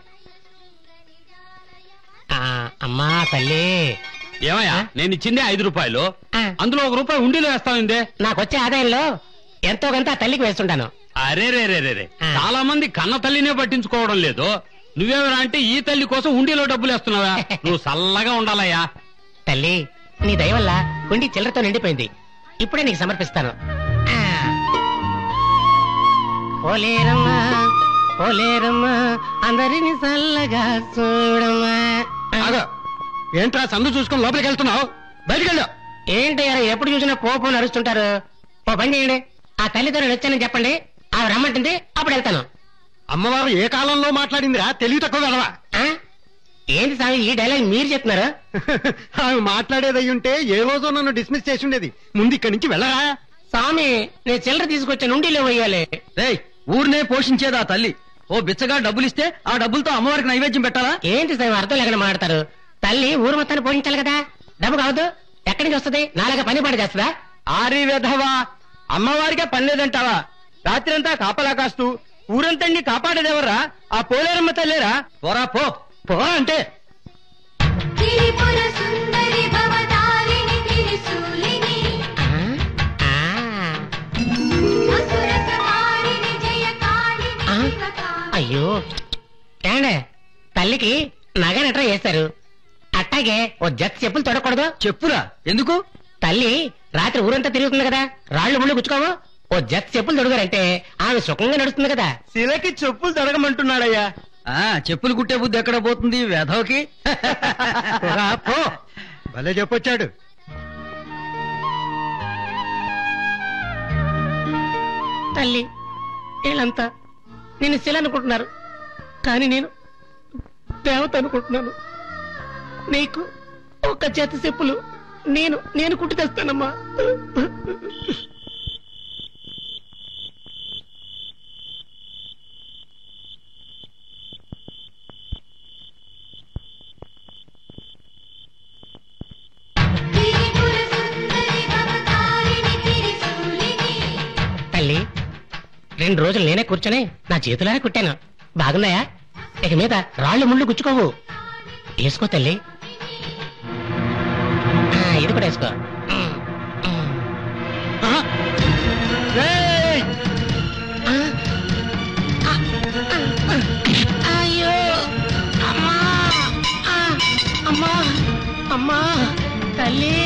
అమ్మా తల్లి. ఏమయ్యా, నేను ఇచ్చిందే 5 రూపాయలు, అందులో 1 రూపాయి ఉండిలో వేస్తావుందే. నాకొచ్చే ఆదాయంలో ఎంతో కొంత ఆ తల్లికి వేస్తుంటాను. అరే రే రే రే, చాలా మంది కన్న తల్లినే పట్టించుకోవడం లేదు. నువ్వేమరా అంటే ఈ తల్లి కోసం ఉండిలో డబ్బులు వేస్తున్నావా? నువ్వు చల్లగా ఉండాలయ్యా. తల్లి, నీ దయ వల్ల ఉండి చిల్లరతో నిండిపోయింది. ఇప్పుడే నీకు సమర్పిస్తాను. పోలేరమ్మా పోలేరమ్మా అందరిని చల్లగా చూడమ్మా. ఏంట్రా సందు చూసుకుని లోపలికి వెళ్తున్నావు? బయటికి వెళ్ళు. ఏంటయ్యారా ఎప్పుడు చూసినా పోపు నడుస్తుంటారు? ఓ పని చేయండి, ఆ తల్లిదండ్రులు వచ్చానని చెప్పండి, ఆవిడ రమ్మంటుంది, అప్పుడు వెళ్తాను. అమ్మవారు ఏ కాలంలో మాట్లాడిందిరా? తెలివి తక్కువ వెళ్ళవా? ఏంటి స్వామి ఈ డైలాగ్ మీరు చెప్తున్నారు? ఆమె మాట్లాడేది అయ్యుంటే ఏ రోజు నన్ను డిస్మిస్ చేసి ఉండేది. ముందు ఇక్కడి నుంచి వెళ్ళరా. స్వామి నేను చిల్లర తీసుకొచ్చా నుండిలో వేయాలి. ఊరినే పోషించేది ఆ తల్లి. ఓ బిచ్చగా డబ్బులిస్తే ఆ డబ్బులతో అమ్మవారికి నైవేద్యం పెట్టాలా? ఏంటి స్వామి అర్థం లేకుండా మాట్లాడతారు? తల్లి ఊరు మొత్తాన్ని పోషించాలి కదా, డబ్బు కావద్దు. ఎక్కడి నుంచి వస్తుంది? నాలాగా పని పాటు చేస్తుందా? ఆరి వెధవా, అమ్మవారికే పని లేదంటావా? రాత్రి అంతా కాపలా కాస్తూ ఊరంతా కాపాడేదెవర్రా? ఆ పోలేరమ్మ తల్లేరా? పోరా పో, పోరా అంటే. అయ్యో ఏండే, తల్లికి నగ నట్రా చేస్తారు, అట్టాగే ఓ జత్ చెప్పులు తొడకూడదు? చెప్పురా ఎందుకు? తల్లి రాత్రి ఊరంతా తిరుగుతుంది కదా, రాళ్లు ముళ్ళు గుచ్చుకోవు, ఓ జత్ చెప్పులు తొడగారంటే ఆమె సుఖంగా నడుస్తుంది కదా. శిలకి చెప్పులు తొడగమంటున్నాడయ్యా. చెప్పులు కుట్టే బుద్ధి ఎక్కడ పోతుంది వేధవకి? పో, భలే చెప్పొచ్చాడు. తల్లి వీళ్ళంతా నేను శిల అనుకుంటున్నారు, కానీ నేను దేవత అనుకుంటున్నాను. నీకు ఒక చేతి చెప్పులు నేను కుట్టి తెస్తానమ్మా. తల్లి 2 రోజులు నేనే కూర్చొని నా చేతులానే కుట్టాను, బాగున్నాయా? ఇక మీద రాళ్ళు ముళ్ళు గుచ్చుకోవు. వేసుకో తల్లి, ఇది కూడా వేసుకో. అయ్యో అమ్మా, అమ్మా అమ్మా తల్లి,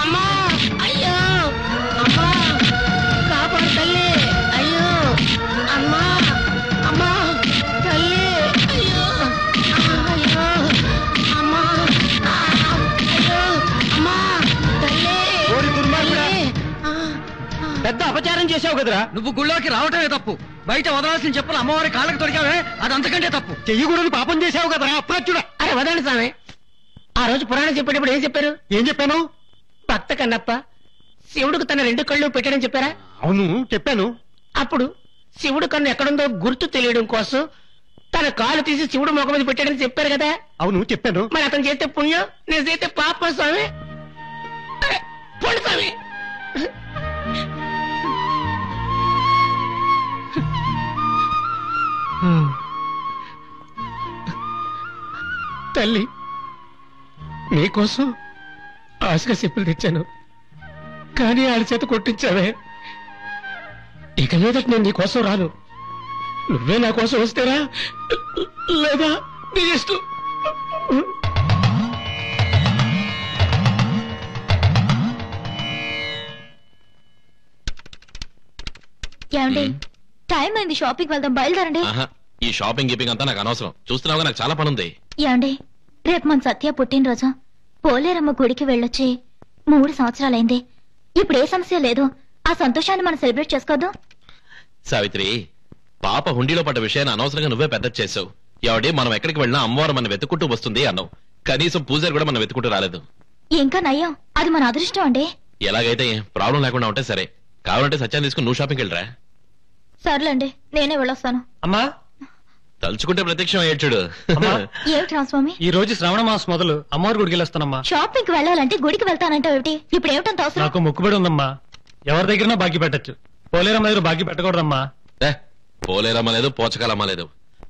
అమ్మా అయ్యో అమ్మా కాపాడు తల్లి, అయ్యో అమ్మా అమ్మా తల్లి, అయ్యో అయ్యో అమ్మా అయ్యో అమ్మా తల్లి. పెద్ద అపచారం చేసావు కదరా. నువ్వు గుళ్ళోకి రావటమే తప్పు, బయట వదలాల్సిన చెప్పులు అమ్మవారి కాళ్ళకి దొరికావే, అది అంతకంటే తప్పు. చెయ్యకూడదు పాపం చేసావు కదరా అప్రాచ్యుడా. అరే వదండి స్వామి, ఆ రోజు పురాణం చెప్పేటప్పుడు ఏం చెప్పారు? ఏం చెప్పాను? భక్త కన్నప్ప శివుడికి తన 2 కళ్ళు పెట్టాడని చెప్పారా? అవును చెప్పాను. అప్పుడు శివుడు కన్ను ఎక్కడుందో గుర్తు తెలియడం కోసం తన కాలు తీసి శివుడు ముఖం మీద పెట్టాడని చెప్పారు కదా? అవును చెప్పాను. మరి అతను చేస్తే పుణ్యం, నేను చేస్తే పాపం స్వామి. పోండి స్వామి. తల్లి నీకోసం ఆశగా చెప్పులు తెచ్చాను, కానీ ఆడి చేత కొట్టించావే. ఇక మీదట నేను నీకోసం రాను, నువ్వే నా కోసం వస్తేరా లేదా నీ ఇష్టం. ఏమండి టైం అయింది, షాపింగ్ వెళ్దాం, బయలుదేరండి. ఈ షాపింగ్ గీపింగ్ అంతా నాకు అనవసరం, చూస్తున్నావుగా నాకు చాలా పని ఉంది. ఏమండి రేపు మన సత్య పుట్టినరోజు, పోలేరమ్మ గుడికి వెళ్ళొచ్చి 3 సంవత్సరాలైంది. ఇప్పుడు ఏ సమస్య లేదు, ఆ సంతోషాన్ని మనం సెలబ్రేట్ చేసుకోవద్దు? సావిత్రి, పాప హుండీలో పడ్డ విషయాన్ని అనవసరంగా నువ్వే పెద్ద చేసావు. ఎవడి మనం ఎక్కడికి వెళ్ళినా అమ్మవారు మనం వెతుక్కుంటూ వస్తుంది అన్నావు, కనీసం పూజారి కూడా మనం వెతుక్కుంటూ రాలేదు. ఇంకా నయ్యం, అది మన అదృష్టం అండి. ఎలాగైతే ప్రాబ్లం లేకుండా ఉంటే సరే, కావాలంటే సత్యాన్ని తీసుకుని నువ్వు షాపింగ్కి వెళ్ళరా. సర్లేండి నేనే వెళ్ళొస్తాను. అమ్మా తలుచుకుంటే ప్రత్యక్షం ఏడ్చుడు. ఏమిటి రామస్వామి, ఈ రోజు శ్రావణ మాసం మొదలు అమ్మవారి గుడికి వెళ్ళొస్తానమ్మా. షాపింగ్ కి వెళ్ళాలంటే గుడికి వెళ్తానంటే ఏమిటి? ఇప్పుడు ఏమిటంత అవసరం? నాకు మొక్కుబడి ఉందమ్మా, ఎవరి దగ్గర బాకీ పెట్టచ్చు, పోలేరమ్మ దగ్గర బాకీ పెట్టకూడదమ్మా. పోలేరమ్మ లేదు, పోచకాలమ్మ లేదు.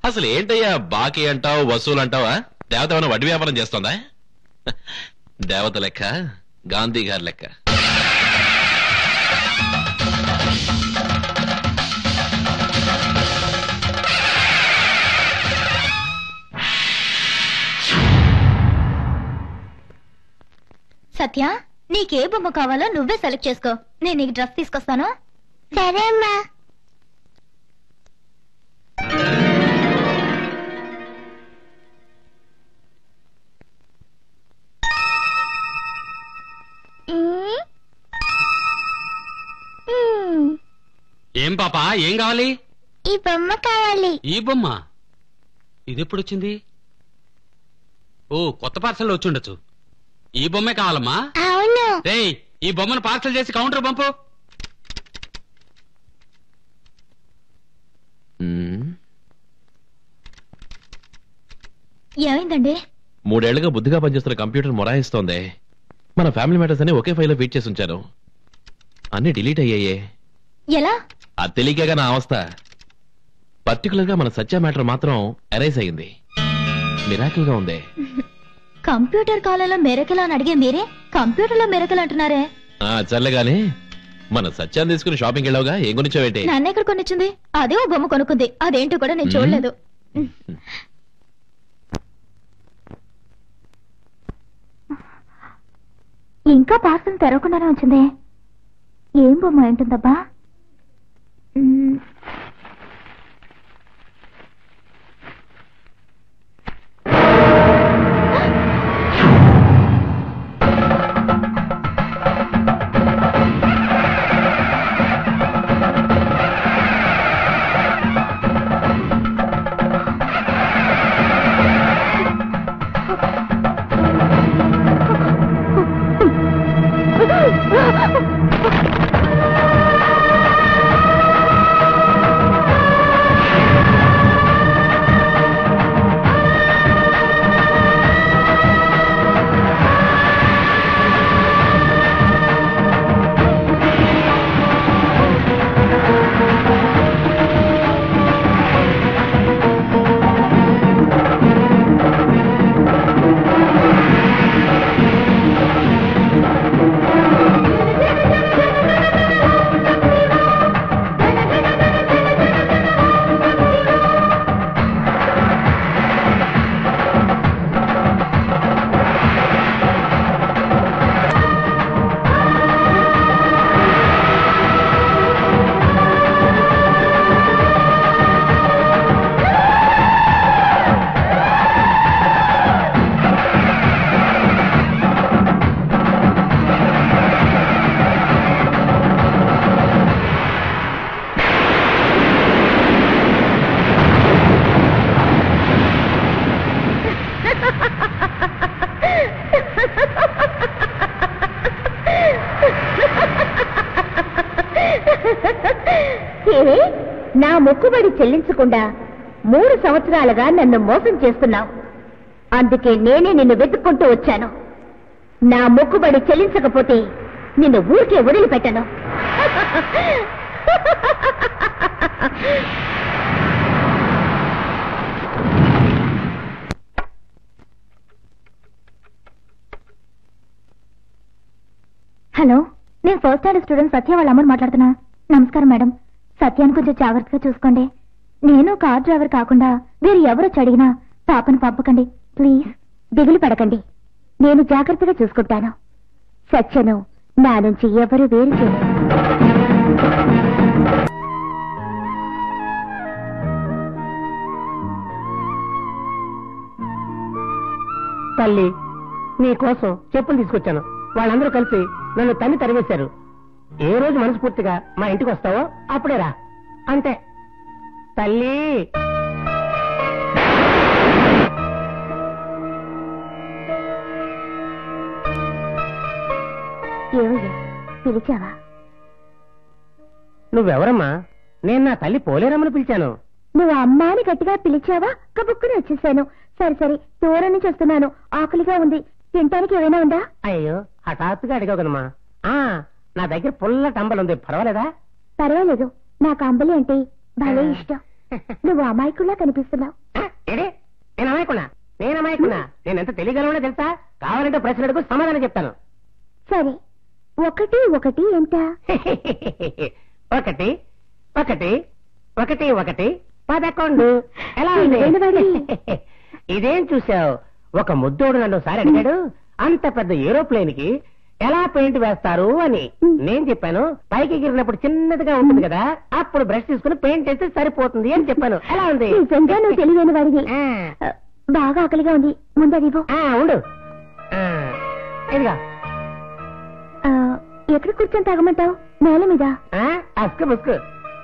అసలు ఏంటయ్యా బాకీ అంటావు, వసూలు అంటావా? దేవత ఏమైనా వడ్డీ వ్యాపారం చేస్తుందా? దేవత లెక్క, గాంధీ గారి లెక్క. సత్య నీకే బొమ్మ కావాలో నువ్వే సెలెక్ట్ చేసుకో, నేను నీకు డ్రెస్ తీసుకొస్తాను. సరే అమ్మా. ఏం పాపా, ఏం కావాలి? ఈ బొమ్మ కావాలి. ఈ బొమ్మ ఇది ఎప్పుడు వచ్చింది? ఓ, కొత్త పార్సల్ వచ్చి ఉండొచ్చు. ఈ బొమ్మే కావాలమ్మా? అవును. రేయ్, ఈ బొమ్మను పార్సల్ చేసి కౌంటర్ పంపు. ఏమైందండి? 3 ఏళ్లుగా బుద్ధిగా పనిచేస్తున్న కంప్యూటర్ మొరాయిస్తోంది. మన ఫ్యామిలీ మ్యాటర్స్ అని ఒకే ఫైల్లో ఫీడ్ చేసి ఉంచాను. అన్ని డిలీట్ అయ్యాయే. ఎలా? అది తెలియకేగా నా అవస్థ. పర్టికులర్ గా మన సత్య మ్యాటర్ మాత్రం ఎరైజ్ అయింది. మిరాకిల్ గా ఉంది. కంప్యూటర్ కాలంలో మెరకల్ అని అడిగే మీరే కంప్యూటర్ లో మెరకల్ అంటున్నారే. చల్లగానే మన సత్యాన్ని తీసుకుని షాపింగ్ వెళ్ళావుగా, ఏం కొనిచ్చావేంటి? నాన్న ఎక్కడ కొనిచ్చింది? అదే ఓ బొమ్మ కొనుక్కుంది. అదేంటో కూడా నేను చూడలేదు. ఇంకా పార్సల్ తెరవకుండానే వచ్చింది. ఏం బొమ్మ ఏంటుందబ్బా? నా మొక్కుబడి చెల్లించకుండా 3 సంవత్సరాలుగా నన్ను మోసం చేస్తున్నావు. అందుకే నేనే నిన్ను వెతుక్కుంటూ వచ్చాను. నా మొక్కుబడి చెల్లించకపోతే నిన్ను ఊరికే వదిలిపెట్టను. హలో, నేను ఫస్ట్ స్టాండర్డ్ స్టూడెంట్ సత్య వాళ్ళ అమ్మని మాట్లాడుతున్నా. నమస్కారం మేడం. సత్యాన్ని కొంచెం జాగ్రత్తగా చూసుకోండి. నేను కార్ డ్రైవర్ కాకుండా వేరు ఎవరొచ్చి అడిగినా పాపను పంపకండి ప్లీజ్. దిగులు పడకండి, నేను జాగ్రత్తగా చూసుకుంటాను. సత్యను నా నుంచి ఎవరు వేరు చేయరు. తల్లి, నీ కోసం చెప్పులు తీసుకొచ్చాను. వాళ్ళందరూ కలిసి నన్ను తన్ని తరివేశారు. ఏ రోజు మనస్ఫూర్తిగా మా ఇంటికి వస్తావో అప్పుడే రా, అంతే. తల్లి, ఏమయ్యా పిలిచావా? నువ్వెవరమ్మా? నేను నా తల్లి పోలేరమ్మని పిలిచాను. నువ్వు అమ్మాని గట్టిగా పిలిచావా? కబుక్కుని వచ్చేసాను. సరే సరే, దూరం నుంచి వస్తున్నాను, ఆకలిగా ఉంది. తినటానికి ఏమైనా ఉందా? అయ్యో, హఠాత్తుగా అడిగోగనమ్మా. నా దగ్గర పుల్ల టంబలు ఉంది, పర్వాలేదా? పర్వాలేదు, నాకు అంబలి అంటే భలే ఇష్టం. నువ్వు అమాయకుల్లా కనిపిస్తున్నావు. నేను అమాయకున్నా? నేనెంత తెలియగలవో తెలుసా? కావాలంటే ప్రశ్న అడుగు, సమాధానం చెప్తాను. సరే, 1 1 ఎంత? 1 1 1 1 11. ఎలా ఉంది? ఇదేం చూసావు? ఒక ముద్దోడు నన్ను సారి అడిగాడు. అంత పెద్ద ఏరోప్లేన్ కి ఎలా పెయింట్ వేస్తారు అని నేను చెప్పాను. పైకి ఎగిరినప్పుడు చిన్నదిగా ఉంటుంది కదా, అప్పుడు బ్రష్ తీసుకుని పెయింట్ వేస్తే సరిపోతుంది అని చెప్పాను. ఎలా ఉంది? నిజంగా నువ్వు తెలివైన వాడివి. బాగా ఆకలిగా ఉంది, ముందది ఉండు. ఇదిగా ఎక్కడ కూర్చొని తాగమంటావు? నేల మీద. అస్కు ముస్కు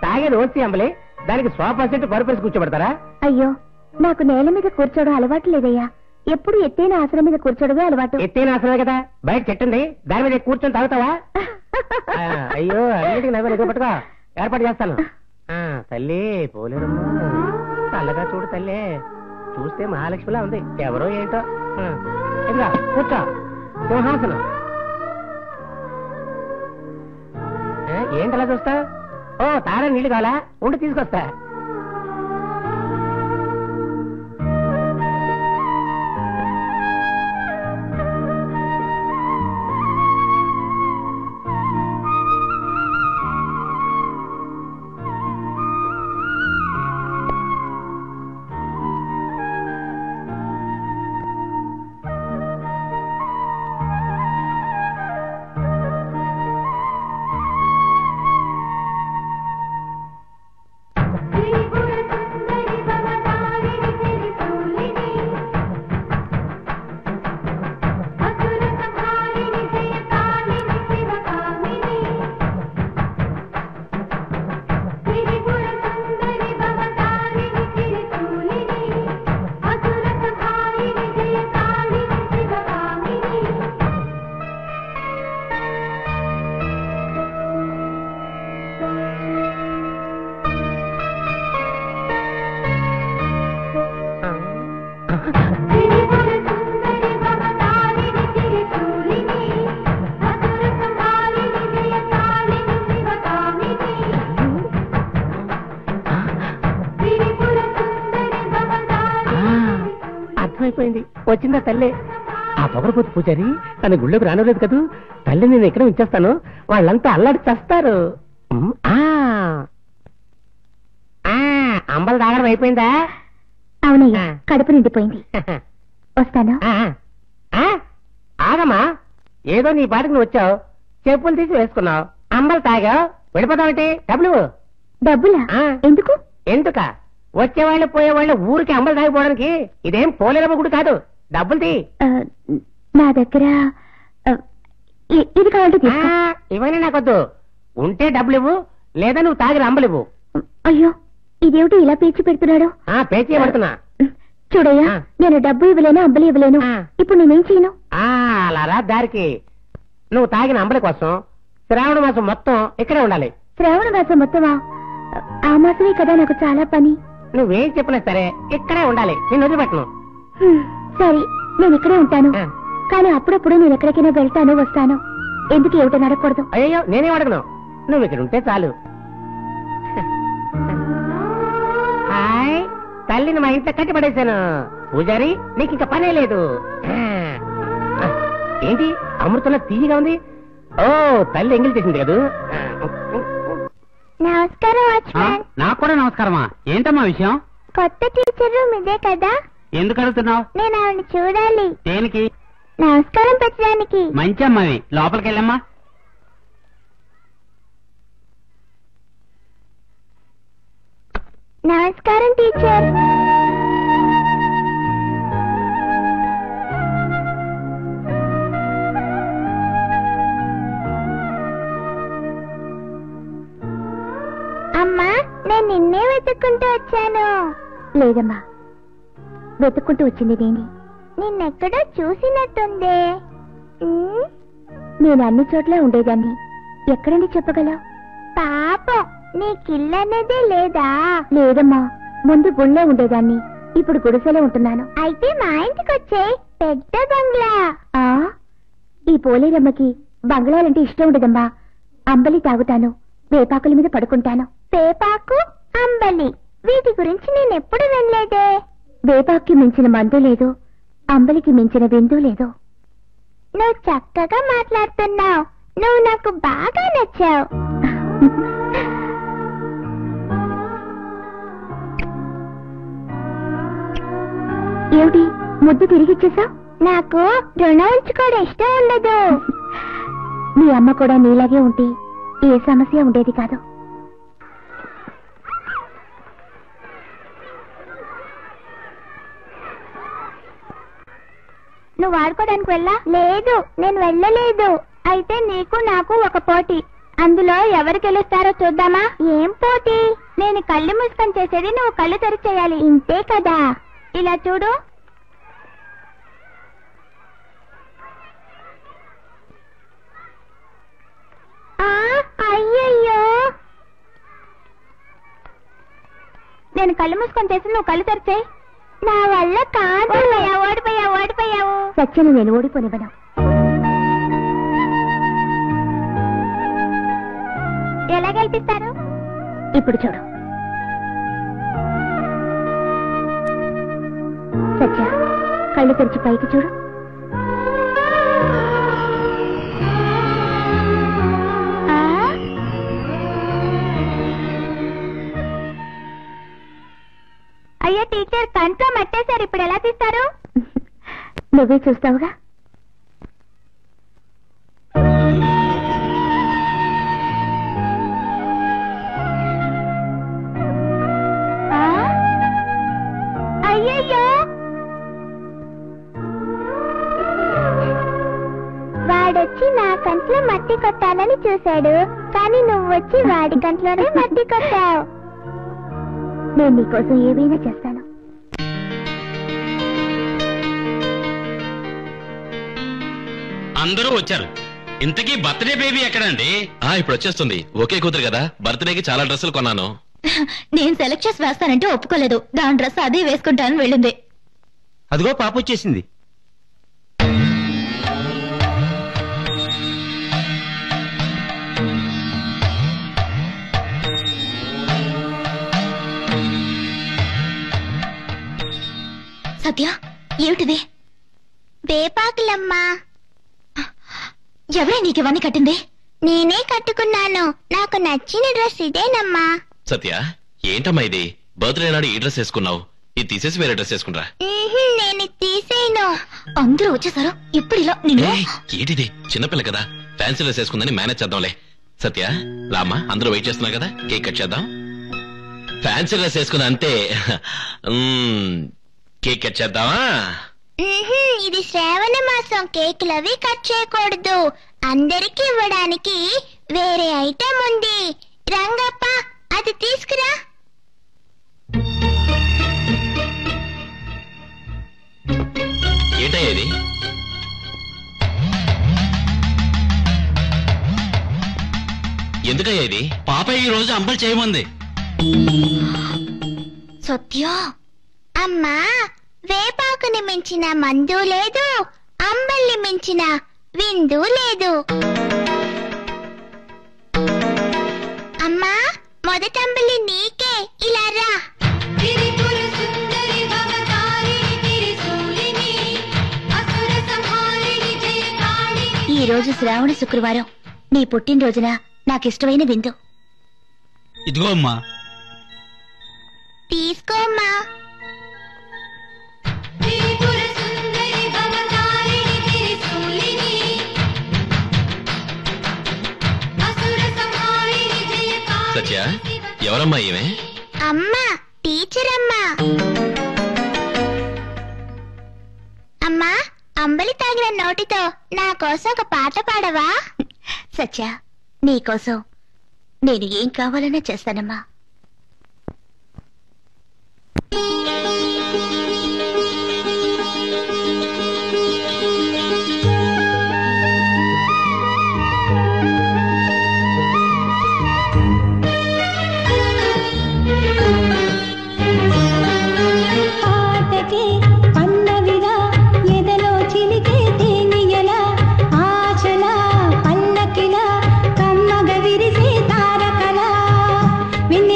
తాగేది ఓసి అంబలి, దానికి సోఫా సెట్ పరుపేసి కూర్చోబెడతారా? అయ్యో, నాకు నేల మీద కూర్చోవడం అలవాటు లేదయ్యా. ఎప్పుడు ఎత్తైన ఆసనం మీద కూర్చోడమే అలవాటు. ఎత్తైన ఆసనమే కదా, బయట చెట్టుంది, దాని మీద కూర్చొని తాగుతావా? అయ్యో, అన్నిటికీ నవ్వు ఎదురు పట్టుకో, ఏర్పాటు చేస్తాను. తల్లి పోలేరమ్మా, చల్లగా చూడు తల్లి. చూస్తే మహాలక్ష్మిలా ఉంది, ఎవరో ఏంటో. ఇదిగా కూర్చో, సింహాసనం. ఏంటలా చూస్తా? ఓ తారా నీళ్లు కావాలా? ఉండి తీసుకొస్తా. అయిపోయింది. వచ్చిందా తల్లి? ఆ పొగరపోతు పూజారి తన గుళ్ళోకి రానలేదు కదూ. తల్లి నేను ఎక్కడ ఉంచేస్తాను, వాళ్ళంతా అల్లాడి చేస్తారు. అంబలు తాగడం అయిపోయిందా? అవునయ్యా, కడుపు నిండిపోయింది. వస్తాను. ఆగమ్మా, ఏదో నీ పాటికి నువ్వు వచ్చావు, చెప్పులు తీసి వేసుకున్నావు, అంబలు తాగావు, వెళ్ళిపోతావంటే డబ్బులా? ఎందుకు? ఎందుక? వచ్చేవాళ్ళు పోయేవాళ్ళు ఊరికి అంబలు తాగిపోవడానికి ఇదేం పోలేరమ్మ గుడి కాదు. డబ్బులు తీ. నా దగ్గర ఇది కావాలంటే ఇవన్నీ నాకొద్దు. ఉంటే డబ్బులు ఇవ్వు, లేదా నువ్వు తాగిన అంబలు ఇవ్వు. అయ్యో, ఇదేమిటి ఇలా పేచి పెడుతున్నాడు? పేచి పడుతున్నా. చూడయ్యా, నేను డబ్బు ఇవ్వలేను, అంబలి ఇవ్వలేను. ఇప్పుడు నేనేం చేయను? అలా దారికి నువ్వు తాగిన అంబలి కోసం శ్రావణ మాసం మొత్తం ఇక్కడే ఉండాలి. శ్రావణ మాసం మొత్తమా? ఆ మాసమే కదా నాకు చాలా పని. నువ్వేం చెప్పినా సరే ఇక్కడే ఉండాలి, నేను వదిలిపెట్టను. సరే, నేను ఇక్కడే ఉంటాను. కానీ అప్పుడప్పుడు నేను ఎక్కడికైనా వెళ్తాను, వస్తాను. ఎందుకు ఏమిటో అడగకూడదు? అయ్యో, నేనేం అడగను, నువ్వు ఇక్కడ ఉంటే చాలు. హాయ్, తల్లిని మా ఇంట్లో కట్టిపడేశాను. పూజారి, నీకు ఇంకా పనే లేదు. ఏంటి అమృతంలో తీయగా ఉంది? ఓ, తల్లి ఎంగిల్ చేసింది కదా. నమస్కారం వాచ్మ్యాన్. నాకు కూడా నమస్కారమా. ఏంటమ్మా విషయం? కొత్త టీచర్ మీదే కదా? ఎందుకు అడుగుతున్నావు? నేను ఆవిడ చూడాలి. దేనికి? నమస్కారం పెట్టడానికి. మంచి అమ్మాయి, లోపలికి వెళ్ళమ్మా. నమస్కారం టీచర్. అమ్మా, నేను నిన్నే వెతుక్కుంటూ వచ్చాను. లేదమ్మా, వెతుక్కుంటూ వచ్చింది నేను. నిన్నెక్కడో చూసినట్టుందే. నేను అన్ని చోట్ల ఉండేదాన్ని. ఎక్కడండి చెప్పగలవు? పాపం, నీకిల్లనేదే లేదా? లేదమ్మా, ముందు గుళ్ళే ఉండేదాన్ని, ఇప్పుడు గుడిసెలో ఉంటున్నాను. అయితే మా ఇంటికి వచ్చే పెద్ద బంగ్లా. ఈ పోలేరమ్మకి బంగ్లాలంటే ఇష్టం ఉండదమ్మా. అంబలి తాగుతాను, వేపాకుల మీద పడుకుంటాను. వేపాకు, అంబలి, వీటి గురించి నేనెప్పుడు వినలేదే. వేపాకుకి మించిన మందు లేదు, అంబలికి మించిన విందు లేదు. నువ్వు చక్కగా మాట్లాడుతున్నావు. నువ్వు నాకు బాగా నచ్చావు. ఏమిటి ముద్దు తిరిగిచ్చేసావు? నాకు రుణం ఉంచుకోవడం ఇష్టం ఉండదు. మీ అమ్మ కూడా నీలాగే ఉంటే ఏ సమస్య ఉండేది కాదు. నువ్వు ఆడుకోవడానికి వెళ్ళా? లేదు, నేను వెళ్ళలేదు. అయితే నీకు నాకు ఒక పోటీ, అందులో ఎవరు గెలుస్తారో చూద్దామా? ఏం పోటీ? నేను కళ్ళు మూసుకొని చేసేది నువ్వు కళ్ళు తెరిచి చేయాలి. ఇంతే కదా. ఇలా చూడు. అయ్యయ్యో, నేను కళ్ళు మూసుకొని చేసి నువ్వు కళ్ళు తెరిచేయి. నా వల్ల కాదు. ఓడిపోయావు. సత్యను నేను ఓడిపోనివ్వను. ఎలా గెలిపిస్తారు? ఇప్పుడు చూడు. సత్య, కళ్ళు తెరిచి పైకి చూడు. అయ్యో టీచర్, కంట్లో మట్టేశారు. ఇప్పుడు ఎలా తీస్తారు? నువ్వే చూస్తావుగా. అయ్యయ్యో, వాడొచ్చి నా కంట్లో మట్టి కొట్టాలని చూశాడు, కానీ నువ్వు వచ్చి వాడి కంట్లోనే మట్టి కొట్టావు. నేను నీకోసం ఏమైనా చేస్తాను. అందరూ వచ్చారు. ఇంతకీ బర్త్డే బేబీ ఎక్కడండి? ఇప్పుడు వచ్చేస్తుంది. ఒకే కూతురు కదా, బర్త్డేకి చాలా డ్రెస్సులు కొన్నాను. నేను సెలెక్ట్ చేసి వేస్తానంటే ఒప్పుకోలేదు. దాని డ్రెస్ అదే వేసుకుంటాను వెళ్ళింది. అదిగో పాప వచ్చేసింది. సత్య, ఏమిటిది? వేపాకులమ్మా. ఎవరే నీకు ఇవన్నీ కట్టింది? నేనే కట్టుకున్నాను. నాకు నచ్చిన డ్రెస్ ఇదేనమ్మా. సత్య, ఏంటమ్మా ఇది? బర్త్డే నాడు ఈ డ్రెస్ వేసుకున్నావు, ఇది తీసేసి వేరే డ్రెస్ వేసుకుంటా. నేను తీసేను. అందరూ వచ్చేసారు. ఇప్పుడు ఇలా ఏంటిది? చిన్నపిల్ల కదా, ఫ్యాన్సీ డ్రెస్ వేసుకుందని మేనేజ్ చేద్దాంలే. సత్య, రామ్మా, అందరూ వెయిట్ చేస్తున్నారు కదా, కేక్ కట్ చేద్దాం. ఫ్యాన్సీ డ్రెస్ వేసుకున్నా అంతే. కేక్ కట్ చేద్దామా? ఇది శ్రావణ మాసం, కేకులవి కట్ చేయకూడదు. అందరికి ఇవ్వడానికి వేరే ఐటమ్ ఉంది. రంగప్ప, అది తీసుకురా. ఏంటయ్యా ఇది? ఎందుకయ్యా ఇది? పాప ఈ రోజు అంబలి చేయమంది. సత్య, అమ్మా, వేపాకుని మించిన మందు లేదు, అంబల్ని మించిన విందు లేదు. అమ్మా, మొదటంబలి నీకే. ఇలా రా. ఈ రోజు శ్రావణ శుక్రవారం, నీ పుట్టినరోజున నాకిష్టమైన విందు. ఇదిగో అమ్మా. తీసుకో అమ్మా. సత్య, ఎవరమ్మా ఈమె? అమ్మా, టీచర్ అమ్మా. అమ్మా, అంబలి తాగిన నోటితో నా కోసం ఒక పాట పాడవా? సత్య, నీకోసం నేను ఏం కావాలన్నా చేస్తానమ్మా. విని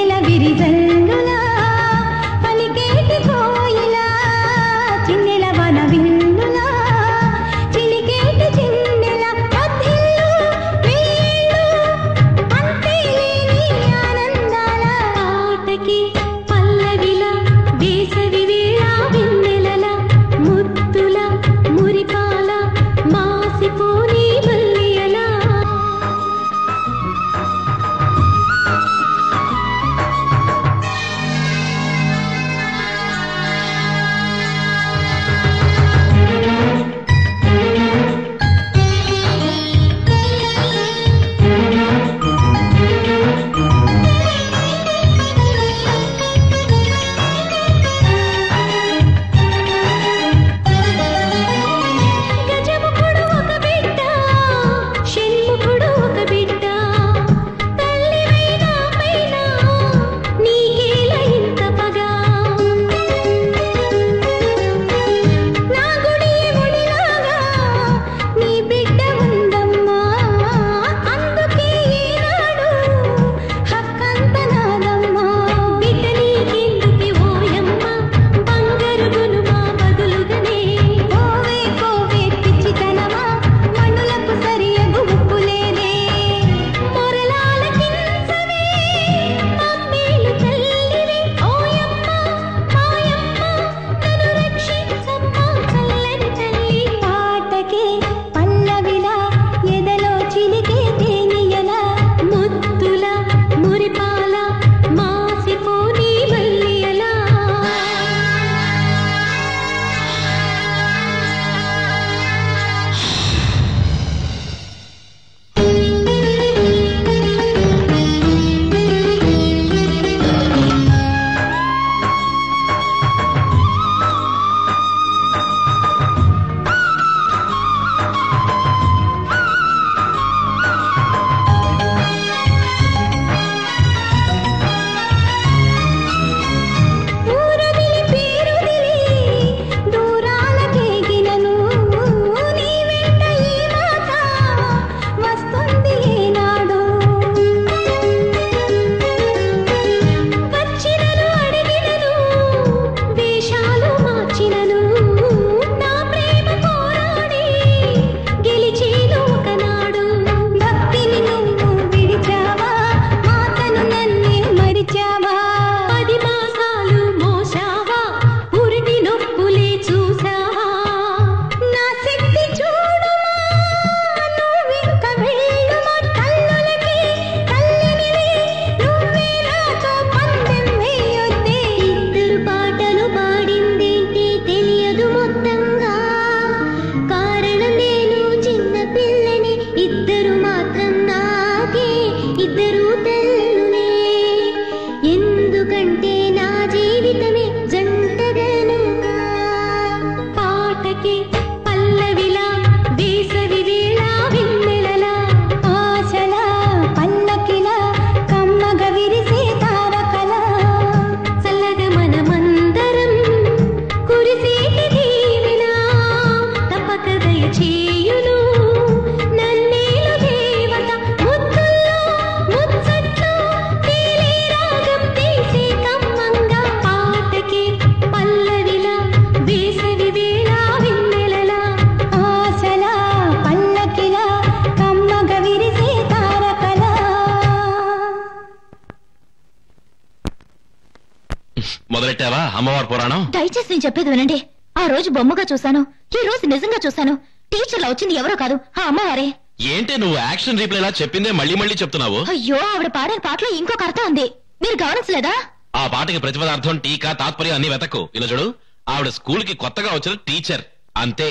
మొదలెట్టావా అమ్మవారి పురాణం? దయచేసి నేను చెప్పేది వినండి. ఆ రోజు బొమ్మగా చూశాను, ఈ రోజు నిజంగా చూశాను. టీచర్లా వచ్చింది ఎవరో కాదు, ఆ అమ్మవారే. ఏంటి నువ్వు యాక్షన్ రీప్లేలా చెప్పిందే మళ్ళీ మళ్ళీ చెప్తున్నావు? అయ్యో, ఆవిడ పాడిన పాటలో ఇంకొక అర్థం ఉంది, మీరు గమనించలేదా? ఆ పాటకి ప్రతిపదార్థం, టీకా, తాత్పర్యం అన్ని వెతకు. ఇలా చూడు, ఆవిడ స్కూల్ కి కొత్తగా వచ్చిన టీచర్ అంతే.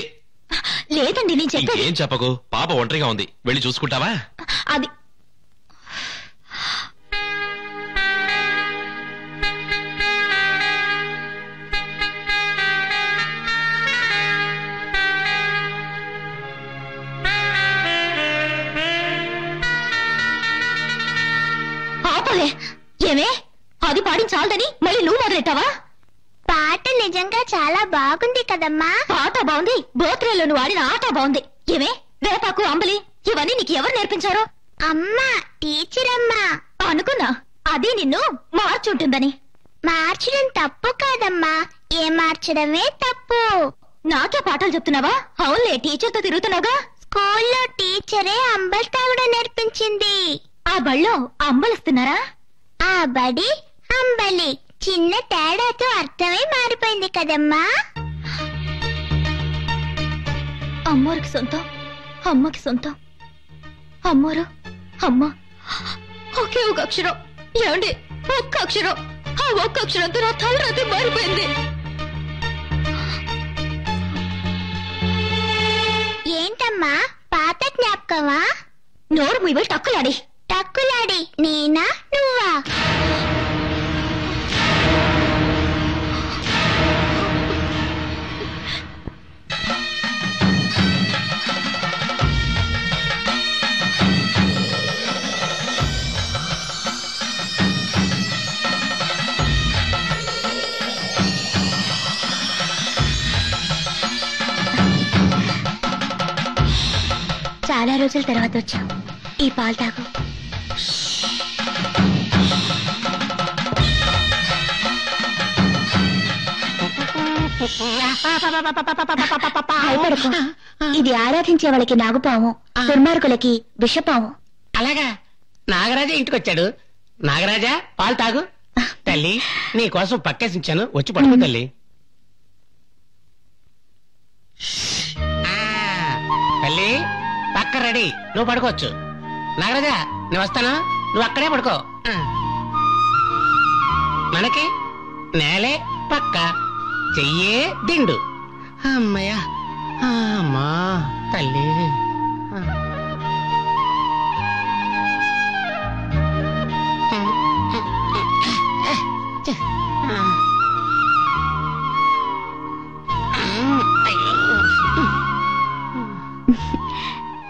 లేదండి, నేను చెప్పేది. ఏం చెప్పకు, పాప ఒంటరిగా ఉంది, వెళ్ళి చూసుకుంటావా? అది ఏమే, అది పాడించాలని మళ్ళీ నువ్వు మొదలెట్టావా? పాట నిజంగా చాలా బాగుంది కదమ్మా. పాట బాగుంది, బర్త్డేలో నువ్వు ఆడిన ఆట బాగుంది. ఏమే, వేపాకు, అంబలి ఇవన్నీ నీకు ఎవరు నేర్పించారో? అమ్మా, టీచర్ అమ్మా. అనుకున్నా అది నిన్ను మార్చుంటుందని. మార్చడం తప్పు కాదమ్మా, ఏ మార్చడమే తప్పు. నాకే పాఠాలు చెప్తున్నావా? అవునులే, టీచర్తో తిరుగుతున్నాగా. స్కూల్లో టీచరే అంబలి తాగడం నేర్పించింది. ఆ బళ్ళో అంబలిస్తున్నారా? ఆ బడి అంబలి చిన్న తేడాతో అర్థమే మారిపోయింది కదమ్మా. అమ్మోరికి సొంతం, అమ్మకి సొంతం. అమ్మోరు అమ్మ ఒకే ఒక అక్షరం. ఏమండి, ఒక్క అక్షరం. ఆ ఒక్క అక్షరంతో నా తలరాత్రి మారిపోయింది. ఏంటమ్మా, పాత జ్ఞాపకమా? నోరు మీ వెళ్ళి టక్కులాడి. టక్కులాడి నేనా నువ్వా? చాలా రోజుల తర్వాత వచ్చాం. ఈ పాలు తాగు. భయపడకు, ఇది ఆరాధించే వాళ్ళకి నాగుపాము, దుర్మార్గులకి విషపాము. అలాగా, నాగరాజా ఇంటికొచ్చాడు. నాగరాజా, పాలు తాగు. తల్లి, నీ కోసం పక్కేసించాను, వచ్చి పడుకో తల్లి. తల్లి, పక్క రెడీ, నువ్వు పడుకోవచ్చు. నాగరాజా, నేను వస్తాను, నువ్వు అక్కడే పడుకో. మనకి నేలే పక్క, చెయ్యే దిండు. అమ్మయ్యా, అమ్మా తల్లి.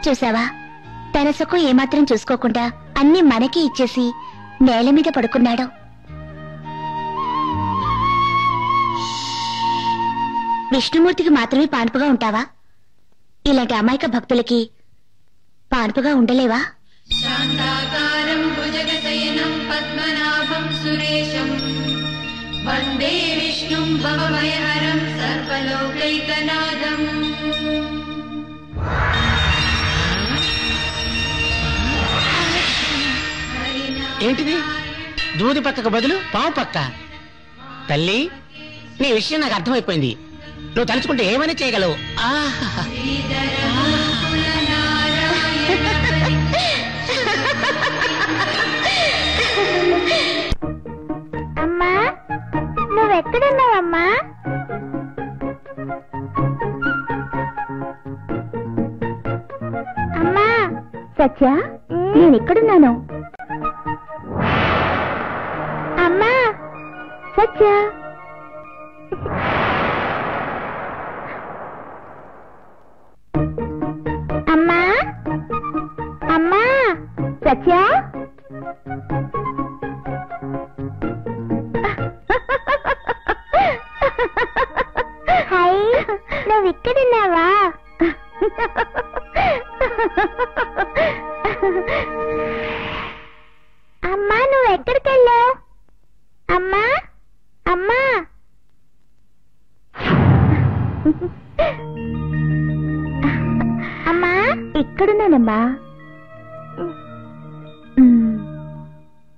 చూసావా, తన సుఖం ఏమాత్రం చూసుకోకుండా అన్ని మనకి ఇచ్చేసి నేల మీద పడుకున్నాడు. విష్ణుమూర్తికి మాత్రమే పాన్పుగా ఉంటావా? ఇలాంటి అమాయక భక్తులకి పాన్పుగా ఉండలేవా? శాంతాకారం భుజగశయనం పద్మనాభం సురేశం వందే విష్ణుం భవభయహరం సర్వలోకైకనాథం. ఏంటిది? దూది పక్కకు బదులు పావు పక్క. తల్లి, నీ విషయం నాకు అర్థమైపోయింది. నువ్వు తలుచుకుంటే ఏమైనా చేయగలవు. అమ్మా, నువ్వెక్కడున్నావమ్మా? అమ్మా. సత్య, నేనెక్కడున్నాను? అమ్మా. సత్య, అమ్మా. అమ్మా. సత్య, హాయ్, నువ్విక్కడున్నావా? అమ్మా, నువ్వెక్కడికెళ్ళావు? అమ్మా. అమ్మా. అమ్మా. ఇక్కడున్నానమ్మా.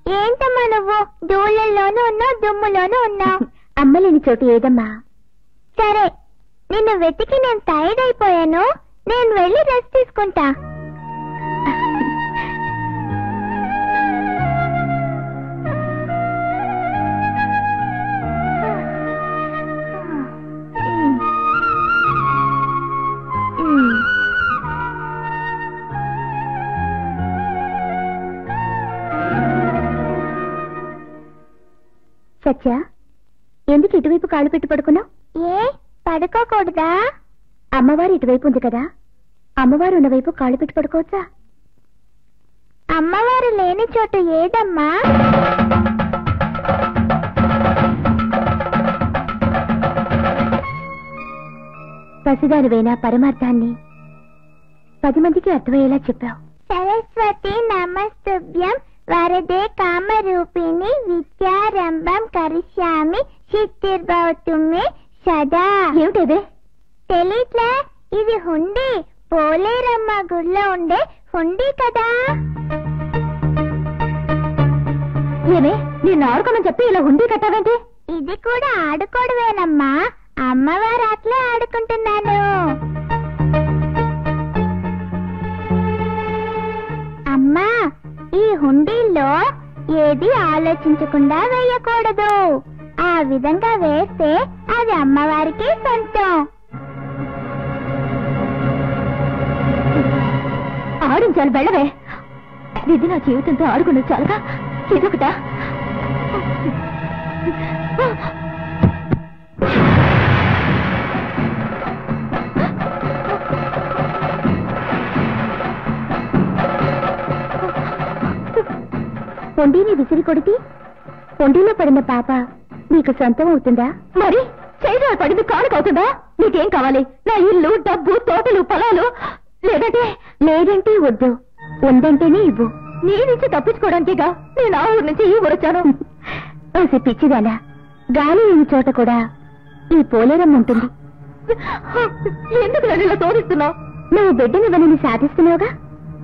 ఏంటమ్మా నువ్వు దూళ్ళల్లోనూ ఉన్నావు, దుమ్ములోనూ ఉన్నావు? అమ్మలేని చోటు ఏదమ్మా? సరే, నిన్ను వెతికి నేను టైర్డ్ అయిపోయాను. నేను వెళ్ళి రెస్ట్ తీసుకుంటా. సత్య, ఎందుకు ఇటువైపు కాళ్ళు పెట్టి పడుకున్నావు? ఏ పడుకోకూడదా? అమ్మవారు ఇటువైపు ఉంది కదా, అమ్మవారు ఉన్న వైపు కాళ్ళు పెట్టి పడుకోవచ్చా? అమ్మవారు లేని చోటు ఏదమ్మా? పసిదానివైనా పరమార్థాన్ని 10 మందికి అర్థమయ్యేలా చెప్పావు. సరస్వతి నమస్తుభ్యం వరదే కామరూపిణి విద్యారంభం కరిష్యామి సిద్ధిర్భవతు మే సదా. ఏమిటదే? తెలీట్లే, ఇది హుండీ. పోలేరమ్మ గుడిలో ఉండే హుండీ కదా. ఏమే, నేను ఆడుకోమని చెప్పి ఇలా హుండీ కట్టావేంటి? ఇది కూడా ఆడుకోవడమేనమ్మా. అమ్మవారు అట్లే ఆడుకుంటున్నాను. అమ్మా, ఈ హుండీల్లో ఏది ఆలోచించకుండా వేయకూడదు. ఆ విధంగా వేస్తే అది అమ్మవారికి సొంతం. ఆడించాలి, వెళ్ళవే. ఇది నా జీవితంతో ఆడుకున్నది చాలుగా, ఇదొకటా? పొండీని విసిరి కొడితే పొండీలో పడిన పాప నీకు సొంతం అవుతుందా? మరి చేతిలో పడింది కానుక అవుతుందా? నీకేం కావాలి? నా ఇల్లు, డబ్బు, తోటలు, పొలాలు? లేదంటే వద్దు, ఉందంటేనే ఇవ్వు. నీ నుంచి తప్పించుకోవడానికిగా నేను ఆ ఊరు నుంచి ఈ ఊరొచ్చాను. పిచ్చిదానా, గాలి లేని చోట కూడా ఈ పోలేరమ్మ ఉంటుంది. ఎందుకు నన్ను ఇలా తోడిస్తున్నావు? నువ్వు బిడ్డనివ్వని సాధిస్తున్నావుగా.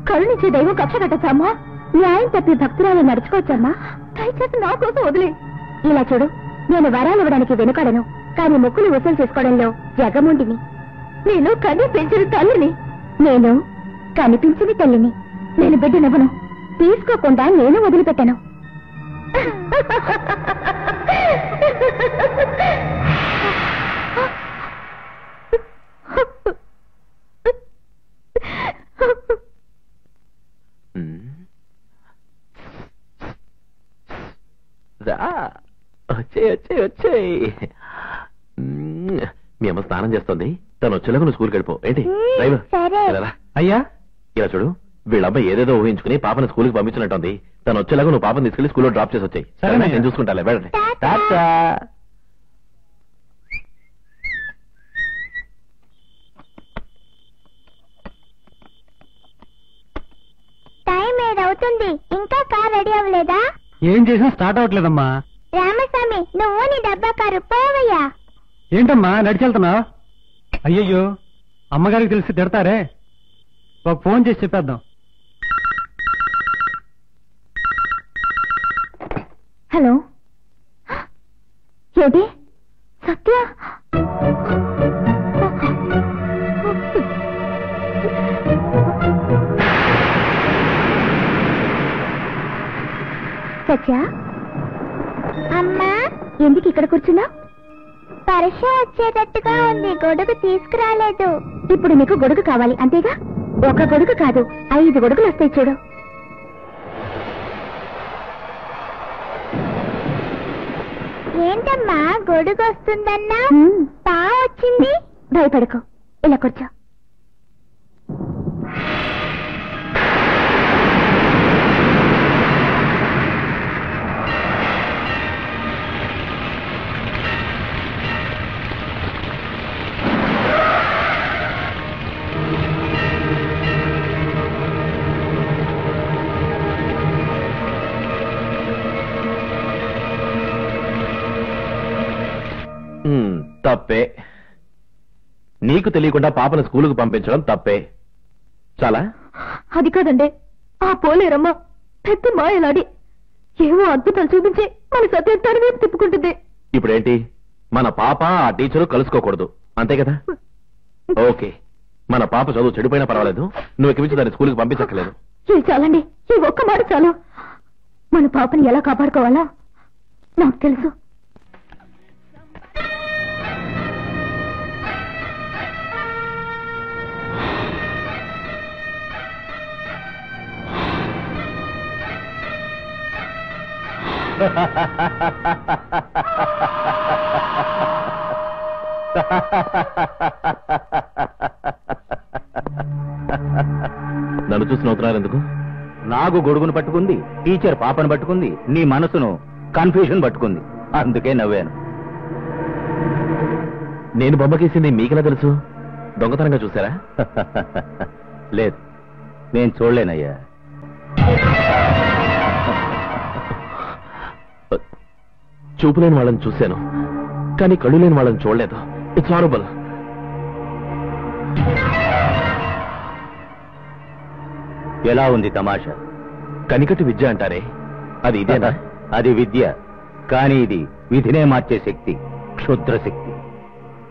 కరుణించే దైవం కక్ష కట్టచ్చమ్మా. న్యాయం తప్పి భక్తురాలు నడుచుకోవచ్చమ్మా. దయచేసి నా కోసం వదిలే. ఇలా చూడు, నేను వరాలు ఇవ్వడానికి వెనుకాడను, కానీ మొక్కులు వసూలు చేసుకోవడంలో జగముండిని. నేను కనిపించిన తల్లిని. నేను కనిపించిన తల్లిని. నేను బిడ్డనివ్వను, తీసుకోకుండా నేను వదిలిపెట్టాను. వచ్చేయ్. మీ అమ్మ స్నానం చేస్తుంది, తను వచ్చేలాగా నువ్వు స్కూల్కి వెళ్ళిపో. ఏంటి డ్రైవర్? అయ్యా, ఇలా చూడు, వీళ్ళబ్బాయి ఏదేదో ఊహించుకుని పాపను స్కూల్కి పంపించినట్టుంది. తను వచ్చేలాగా నువ్వు పాపను తీసుకెళ్లి స్కూల్లో డ్రాప్ చేసి వచ్చాయి. నేను చూసుకుంటాలే, వెళ్ళండి. టైం ఏదవుతుంది, ఇంకా కార్ రెడీ అవ్వలేదా? ఏం చేసినా స్టార్ట్ అవ్వట్లేదమ్మా. రామస్వామి, నువ్వు నీ డబ్బా కారు పోవయ్యా. ఏంటమ్మా నడిచెళ్తున్నావు? అయ్యయ్యో, అమ్మగారికి తెలిసి తిడతారే. ఒక ఫోన్ చేసి చెప్పేద్దాం. హలో, ఏంటి సత్య? సత్య, అమ్మా, ఎందుకు ఇక్కడ కూర్చున్నా? పరీక్ష వచ్చేటట్టుగా ఉంది, గొడుగు తీసుకురాలేదు. ఇప్పుడు నీకు గొడుగు కావాలి అంతేగా? ఒక గొడుగు కాదు, 5 గొడుగులు వస్తాయి చూడు. ఏంటమ్మా గొడుగు వస్తుందన్నా? పా వచ్చింది. భయపడకు, ఇలా కూర్చో. తప్పే. నీకు తెలియకుండా పాపను స్కూలుకు పంపించడం తప్పే. చాలా. అది కాదండి, ఆ పోలేరమ్మ పెద్ద మాయలాడి ఏవో అద్భుతాలు చూపించి మన సత్యత్వాన్ని వైపు తిప్పుకుంటుంది. ఇప్పుడేంటి, మన పాప ఆ టీచరు కలుసుకోకూడదు, అంతే కదా? ఓకే, మన పాప చదువు చెడిపోయినా పర్వాలేదు, నువ్వు ఎక్కించి దాన్ని స్కూల్కి పంపించక్కలేదు. ఇది చాలండి, ఈ ఒక్క మాట చాలు. మన పాపని ఎలా కాపాడుకోవాలా నాకు తెలుసు. నన్ను చూసి నవ్వుతున్నారు ఎందుకు? నాకు గొడుగును పట్టుకుంది, టీచర్ పాపను పట్టుకుంది, నీ మనసును కన్ఫ్యూజన్ పట్టుకుంది, అందుకే నవ్వాను. నేను బొమ్మకేసింది మీకెలా తెలుసు? దొంగతనంగా చూసారా? లేదు, నేను చూడలేనయ్యా. చూపు లేని వాళ్ళని చూశాను, కానీ కళ్ళు లేని వాళ్ళని చూడలేదు. It's horrible. ఎలా ఉంది తమాషా? కనికట్టు విద్య అంటారే, అది ఇదేనా? అది విద్య, కానీ ఇది విధినే మార్చే శక్తి, క్షుద్ర శక్తి.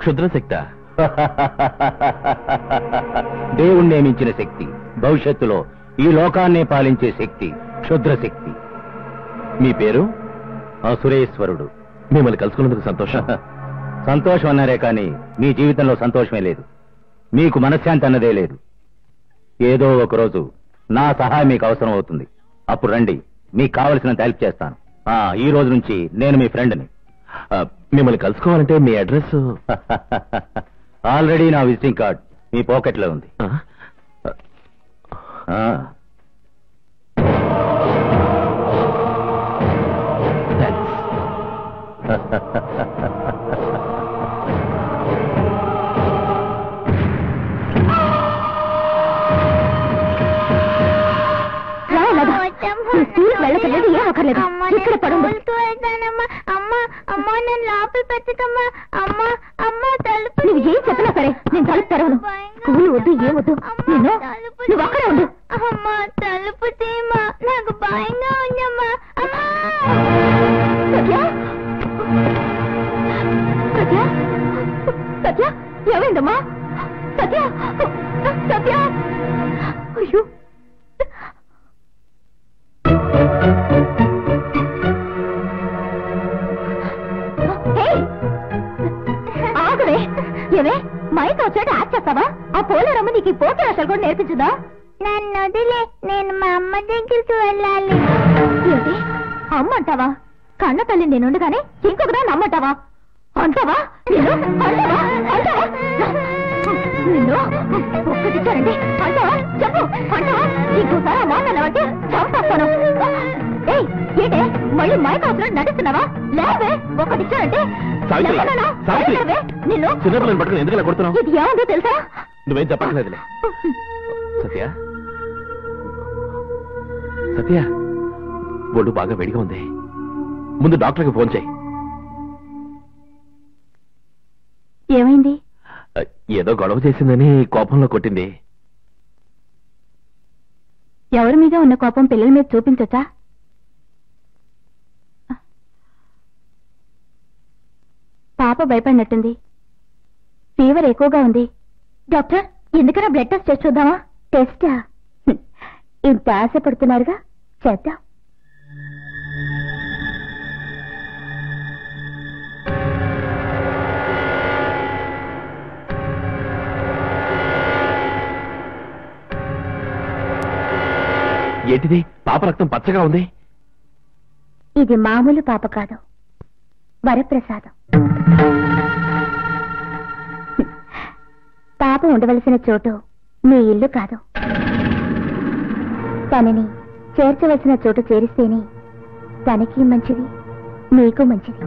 క్షుద్రశక్త? దేవుణ్ణి నియమించిన శక్తి, భవిష్యత్తులో ఈ లోకాన్నే పాలించే శక్తి, క్షుద్ర శక్తి. మీ పేరు? అసురేశ్వరుడు. మిమ్మల్ని కలుసుకున్నందుకు సంతోషం. సంతోషం అన్నారే కానీ మీ జీవితంలో సంతోషమే లేదు, మీకు మనశ్శాంతి అన్నదే లేదు. ఏదో ఒకరోజు నా సహాయం మీకు అవసరం అవుతుంది, అప్పుడు రండి, మీకు కావలసినంత హెల్ప్ చేస్తాను. ఈ రోజు నుంచి నేను మీ ఫ్రెండ్ని. మిమ్మల్ని కలుసుకోవాలంటే మీ అడ్రస్? ఆల్రెడీ నా విజిటింగ్ కార్డ్ మీ పాకెట్లో ఉంది. వెళ్ళకలేదు, ఏం అక్కర్లేదు, ఇక్కడ పడుంది. నువ్వు ఏం చెప్పినా సరే నేను తలుపు తెరవను. స్కూల్ వద్దు, ఏం వద్దు, నేను నువ్వు అక్కడే ఉండు. తలుపు తీమా, నాకు భయంగా ఉందమ్మా. సత్య, సత్య, సత్య, ఏమైందమ్మా? సత్య, సత్య, అయ్యో. ఆగవే, ఏవే మైక్ వచ్చాడు యాక్ట్ చేస్తావా? ఆ పోలేరమ్మ నీకు ఈ పోటీ అసలు కూడా నేర్పించుదా? నన్ను వదిలే, నేను మా అమ్మ దగ్గరికి వెళ్ళాలి. ఏంటి అమ్మ అంటావా? కన్న తల్లి నేనుండగానే ఇంకొకదా నమ్మంటావా? అంటావా? అంటావా? అంటావా? నిన్ను ఒక్కటిచ్చారండి, అంటావా? చెప్పు, అంటావా? ఇంకోసారి ఆ మాట అంటే చంపేస్తాను. ఏయ్, ఏంటే మళ్ళీ మైక్ అవసరం నడుస్తున్నావా? లేవే, ఒక్కటిచ్చారంటే నిన్ను చిన్నపిల్లని పట్టుకుని ఎందుకు ఇలా కొడుతున్నావు? ఇది ఏముందో తెలుసా? నువ్వేం చెప్పట్లేదులే. సత్య, సత్య, ఒళ్ళు బాగా వేడిగా ఉంది, ముందు డాక్టర్కి ఫోన్ చేయి. ఏమైంది? ఏదో గొడవ చేసిందని కోపంలో కొట్టింది. ఎవరి మీద ఉన్న కోపం పిల్లల మీద చూపించొచ్చా? పాప భయపడినట్టుంది, ఫీవర్ ఎక్కువగా ఉంది. డాక్టర్, ఎందుకన్నా బ్లడ్ టెస్ట్ చేసి చూద్దామా? టెస్టా? ఇంత ఆశపడుతున్నారుగా, చేద్దాం. ఏంటిది? పాప రక్తం పచ్చగా ఉంది. ఇది మామూలు పాప కాదు, వరప్రసాదం. పాప ఉండవలసిన చోటు మీ ఇల్లు కాదు, తనని చేర్చవలసిన చోటు చేరిస్తేనే తనకి మంచిది, మీకు మంచిది.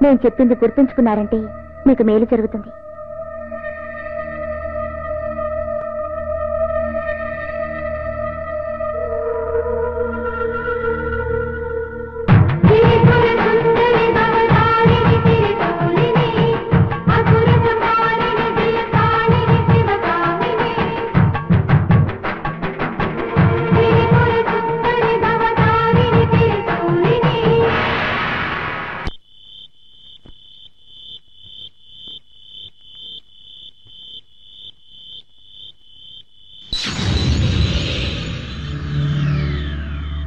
నేను చెప్పింది గుర్తుంచుకున్నారంటే మీకు మేలు జరుగుతుంది.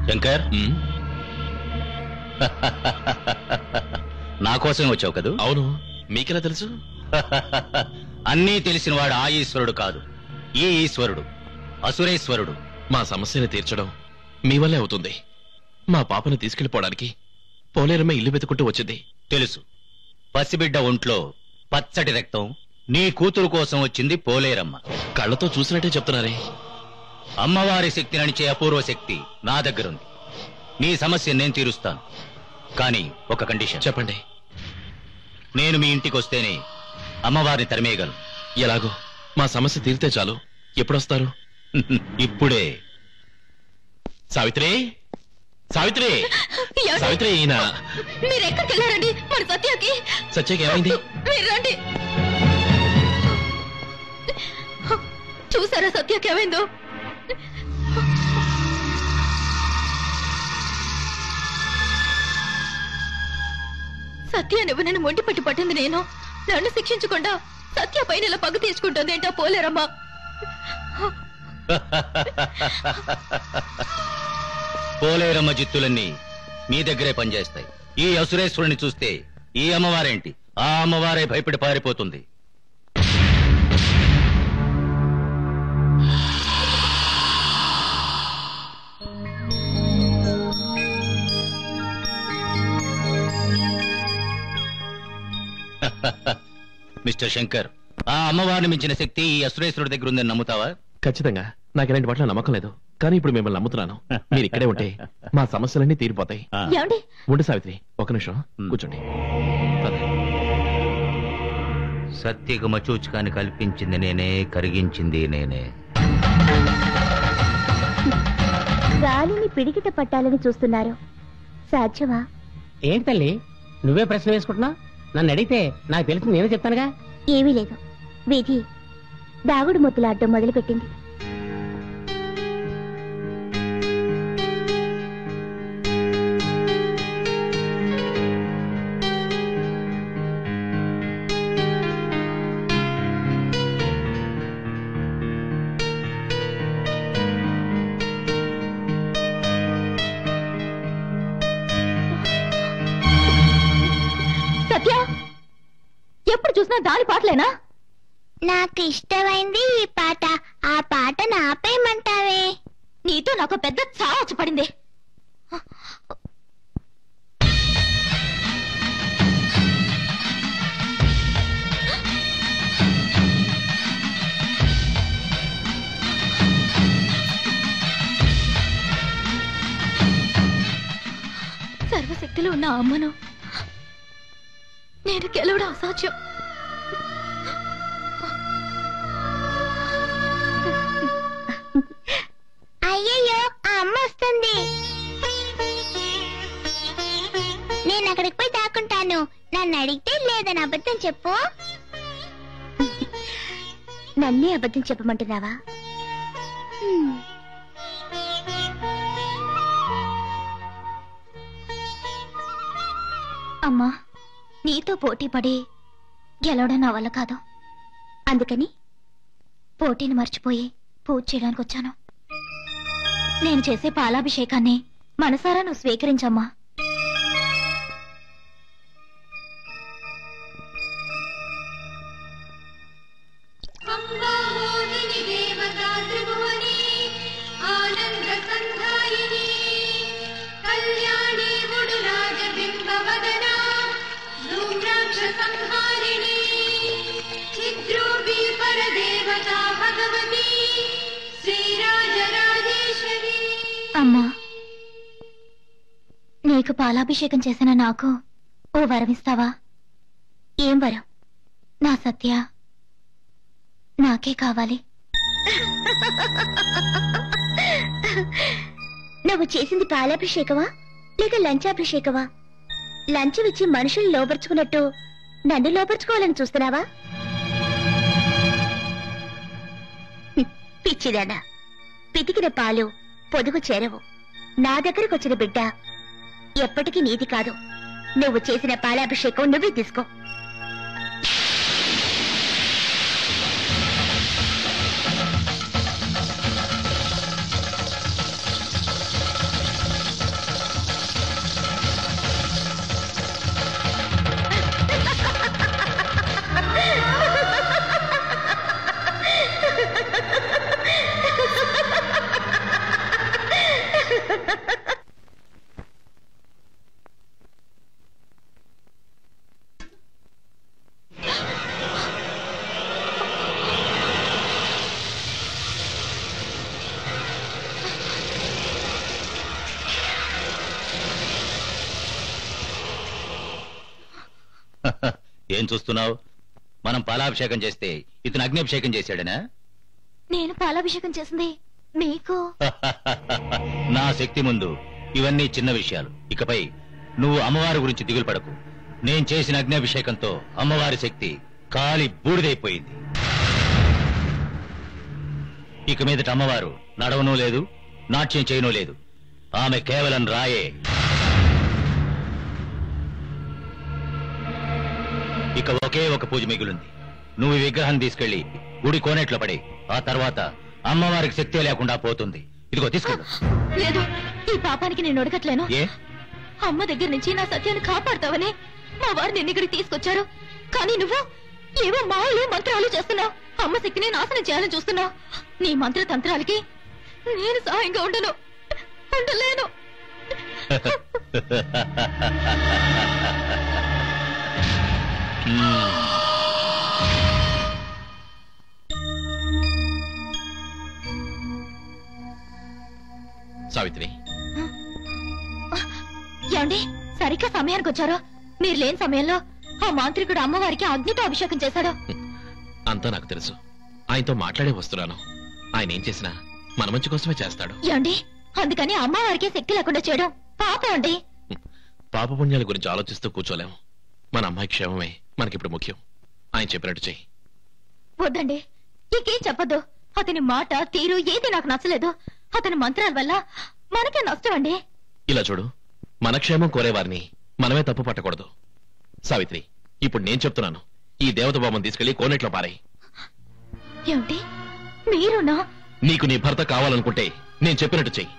శంకర్, నా కోసమే వచ్చావు కదూ? అవును, మీకెలా తెలుసు? అన్నీ తెలిసినవాడు ఆ ఈశ్వరుడు కాదు, ఈ ఈశ్వరుడు, అసురేశ్వరుడు. మా సమస్యని తీర్చడం మీ వల్లే అవుతుంది. మా పాపను తీసుకెళ్లిపోవడానికి పోలేరమ్మ ఇల్లు వెతుకుంటూ వచ్చింది. తెలుసు. పసిబిడ్డ ఒంట్లో పచ్చటి రక్తం, నీ కూతురు కోసం వచ్చింది పోలేరమ్మ. కళ్ళతో చూసినట్టే చెప్తున్నారే. అమ్మవారి శక్తి నడిచే అపూర్వ శక్తి నా దగ్గరుంది. నీ సమస్య నేను తీరుస్తాను, కానీ ఒక కండిషన్. చెప్పండి. నేను మీ ఇంటికి వస్తేనే అమ్మవారిని తరిమేయగలను. ఎలాగో మా సమస్య తీరితే చాలు. ఎప్పుడొస్తారు? ఇప్పుడే. సావిత్రి, సావిత్రి, సావిత్రి, ఈయన మీరెక్కడికి వెళ్ళారండి? మరి సత్యకి సత్యకి ఏమైంది? మీరు రండి. చూసారా సత్యకి ఏమైందో? సత్య నువ్వు నన్ను మొండి పట్టి పట్టింది నేను. నన్ను శిక్షించకుండా సత్య పైన ఇలా పగ తీసుకుంటుంది ఏంటో పోలేరమ్మా. పోలేరమ్మ జిత్తులన్నీ మీ దగ్గరే పనిచేస్తాయి. ఈ అసురేశ్వరుని చూస్తే ఈ అమ్మవారేంటి, ఆ అమ్మవారే భయపడి పారిపోతుంది. మిస్టర్ శంకర్, ఆ అమ్మవారిని మించిన శక్తి ఈ అసురేశ్వరుడి దగ్గర ఉందని నమ్ముతావా? ఖచ్చితంగా. నాకు ఇలాంటి వాటిలో నమ్మకం లేదు, కానీ ఇప్పుడు మిమ్మల్ని నమ్ముతున్నాను. మీరు ఇక్కడే ఉంటే మా సమస్యలన్నీ తీరిపోతాయి. ఉండు సావిత్రి, ఒక నిమిషం కూర్చోండి. సత్యకు మచూచుకాన్ని కల్పించింది నేనే, కరిగించింది నేనే. గాలిని పిడికిట పట్టాలని చూస్తున్నారు, సాధ్యమా? ఏంటి తల్లి నువ్వే ప్రశ్న వేసుకుంటున్నా? నన్ను అడిగితే నాకు తెలిసి నేనే చెప్తానుగా. ఏమీ లేదు, విధి దాగుడు ముద్దులాడటం మొదలుపెట్టింది. ఎప్పుడు చూసినా దాని పాటలేనా? నాకు ఇష్టమైంది ఈ పాట. ఆ పాట నాపేయమంటావే? నీతో నాకు పెద్ద చావచ్చు పడింది. సర్వశక్తిలో ఉన్న అమ్మను నేను గెలవడం అసాధ్యం. అయ్యయ్యో, ఆ అమ్మ వస్తుంది. నేను అక్కడికి పోయి దాక్కుంటాను. నన్ను అడిగితే లేదని అబద్ధం చెప్పు. నన్నే అబద్ధం చెప్పమంటున్నావా? అమ్మా, నీతో పోటీ పడి గెలవడం నా వల్ల కాదు. అందుకని పోటీని మర్చిపోయి పూజ చేయడానికి వచ్చాను. నేను చేసే పాలాభిషేకాన్ని మనసారా నువ్వు స్వీకరించమ్మా. అమ్మా, నీకు పాలాభిషేకం చేసిన నాకు ఓ వరమిస్తావా? ఏం వరం? నా సత్య నాకే కావాలి. నువ్వు చేసింది పాలాభిషేకమా లేక లంచాభిషేకమా? లంచం ఇచ్చి మనుషుల్ని లోపరుచుకున్నట్టు నన్ను లోపరుచుకోవాలని చూస్తున్నావా? పిచ్చిదానా, పితికిన పాలు పొదుగు చేరవు. నా దగ్గరకు వచ్చిన బిడ్డ ఎప్పటికీ నీది కాదు. నువ్వు చేసిన పాలాభిషేకం నువ్వే తీసుకో. ఏం చూస్తున్నావు? మనం పాలాభిషేకం చేస్తే ఇతను అగ్నిభిషేకం చేశాడనా? నేను పాలాభిషేకం చేసింది నీకు. నా శక్తి ముందు ఇవన్నీ చిన్న విషయాలు. ఇకపై నువ్వు అమ్మవారి గురించి దిగులు పడకు. నేను చేసిన అగ్నిభిషేకంతో అమ్మవారి శక్తి కాలి బూడిదైపోయింది. ఇక మీదట అమ్మవారు నడవనూ లేదు, నాట్యం చేయనూ లేదు. ఆమె కేవలం రాయే. ఇక ఒకే ఒక పూజ మిగులుంది. నువ్వు ఈ విగ్రహం తీసుకెళ్లి గుడి కోనేట్లో పడి, ఆ తర్వాత అమ్మవారికి శక్తి లేకుండా పోతుంది. ఇదిగో తీసుకెళ్ళు. లేదు, ఈ పాపానికి నేను ఒడగట్లేను. ఏ? అమ్మ దగ్గర నుంచి నా సత్యాన్ని కాపాడుతావని మా వారు నిన్న ఇక్కడికి తీసుకొచ్చారు. కానీ నువ్వు ఏవో మాయలు మంత్రాలు చేస్తున్నావు. అమ్మ శక్తిని నాశనం చేయాలని చూస్తున్నావు. నీ మంత్ర తంత్రాలకి నేను సహాయంగా ఉండను, ఉండలేను. సావిత్రి, ఏమండి సరిగ్గా సమయానికి వచ్చారో? మీరు లేని సమయంలో ఆ మాంత్రికుడు అమ్మవారికి అగ్నితో అభిషేకం చేశాడు. అంతా నాకు తెలుసు. ఆయనతో మాట్లాడే వస్తున్నాను. ఆయన ఏం చేసినా మన మంచి కోసమే చేస్తాడు. ఏమండి, అందుకని అమ్మవారికి శక్తి లేకుండా చేయడం పాపం అండి. పాపపుణ్యాల గురించి ఆలోచిస్తూ కూర్చోలేము. మన అమ్మాయి క్షేమమే మనకిప్పుడు ముఖ్యం. ఆయన చెప్పినట్టు చెయ్యి. వద్దండి, ఇంకేం చెప్పద్దు. అతని మాట తీరు ఏది నాకు నచ్చలేదు. అతని మంత్రాల వల్ల మనకే నష్టం అండి. ఇలా చూడు, మన క్షేమం కోరేవారిని మనమే తప్పు పట్టకూడదు. సావిత్రి, ఇప్పుడు నేను చెప్తున్నాను, ఈ దేవత బొమ్మను తీసుకెళ్లి కోనేట్లో పారాయి. ఏమిటి మీరునా? నీకు నీ భర్త కావాలనుకుంటే నేను చెప్పినట్టు చెయ్యి.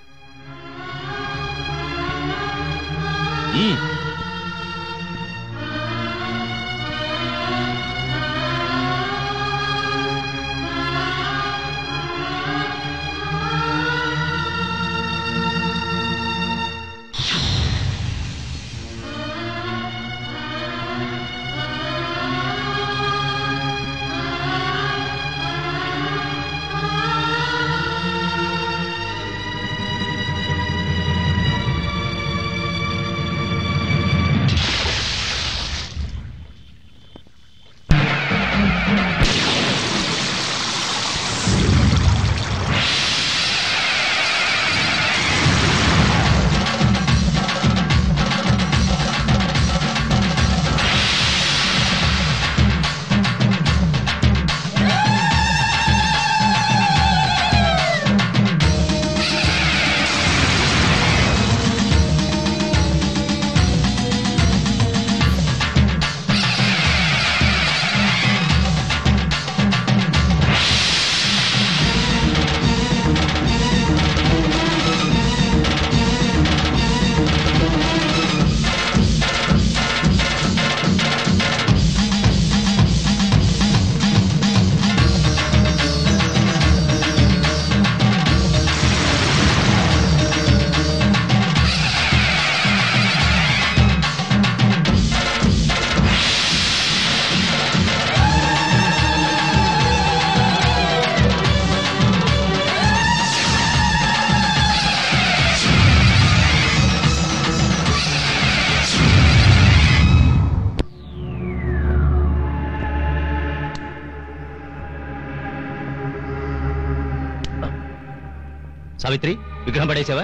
సావిత్రి, విగ్రహం పడేసావా?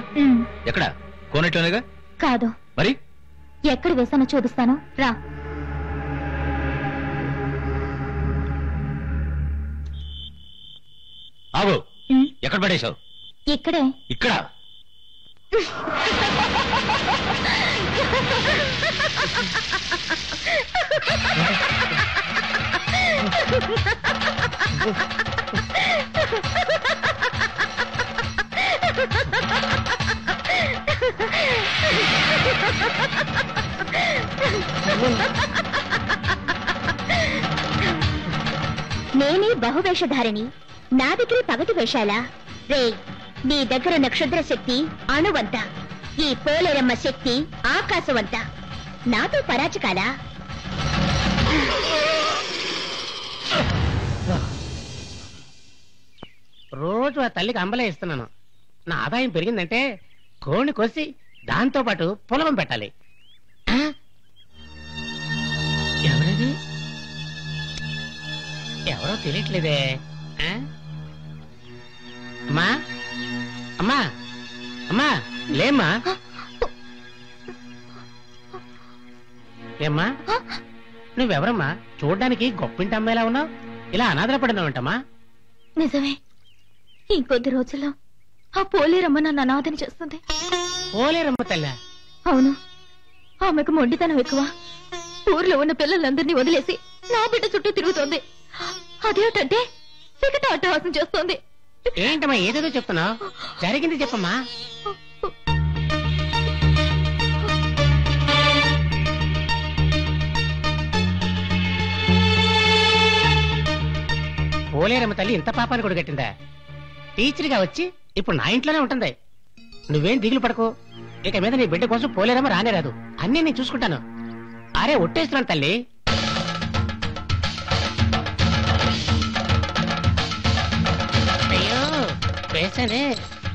ఎక్కడ? కోనట్లోనేగా. కాదు. మరి ఎక్కడ వేసానో చూపిస్తాను రా. ఆగు. ఎక్కడ పడేశావు? ఇక్కడే. ఇక్కడ? నేనే బహువేషధారిణి, నా దగ్గర పగటి వేషాలా? రే, నీ దగ్గర ఉన్న క్షుద్ర శక్తి అణువంత, ఈ పోలేరమ్మ శక్తి ఆకాశవంత. నాతో పరాచకాలా? రోజు ఆ తల్లికి అంబలే ఇస్తున్నాను. నా ఆదాయం పెరిగిందంటే కోడిని కోసి దాంతో పాటు పులగం పెట్టాలి. ఎవరది? ఎవరో తెలియట్లేదే. అమ్మా, అమ్మా, అమ్మా, లేమ్మా. ఏమ్మా, నువ్వెవరమ్మా? చూడ్డానికి గొప్పింటి అమ్మాయిలా ఉన్నావు. ఇలా అనాథల పడినావంటమ్మా? నిజమే. ఇంకొద్ది రోజుల్లో ఆ పోలేరమ్మ నన్ను అనాథని చేస్తుంది. పోలేరమ్మ తల్లి? అవును. ఆమెకు మొండితనం ఎక్కువ. ఊర్లో ఉన్న పిల్లలందరినీ వదిలేసి నా బిడ్డ చుట్టూ తిరుగుతోంది. అదేమిటంటే వికట అట్టహాసం చేస్తోంది. ఏంటమ్మా ఏదేదో చెప్తున్నావు? జరిగింది చెప్పమ్మా. పోలేరమ్మ తల్లి ఇంత పాపాన్ని కూడా కట్టిందా? టీచర్గా వచ్చి ఇప్పుడు నా ఇంట్లోనే ఉంటుంది. నువ్వేం దిగులు పడకు. ఇక మీద నీ బిడ్డ కోసం పోలేరమ్మ రానే రాదు. అన్నీ నేను చూసుకుంటాను. అరే ఒట్టేస్తున్నాను తల్లి. అయ్యో వేసానే,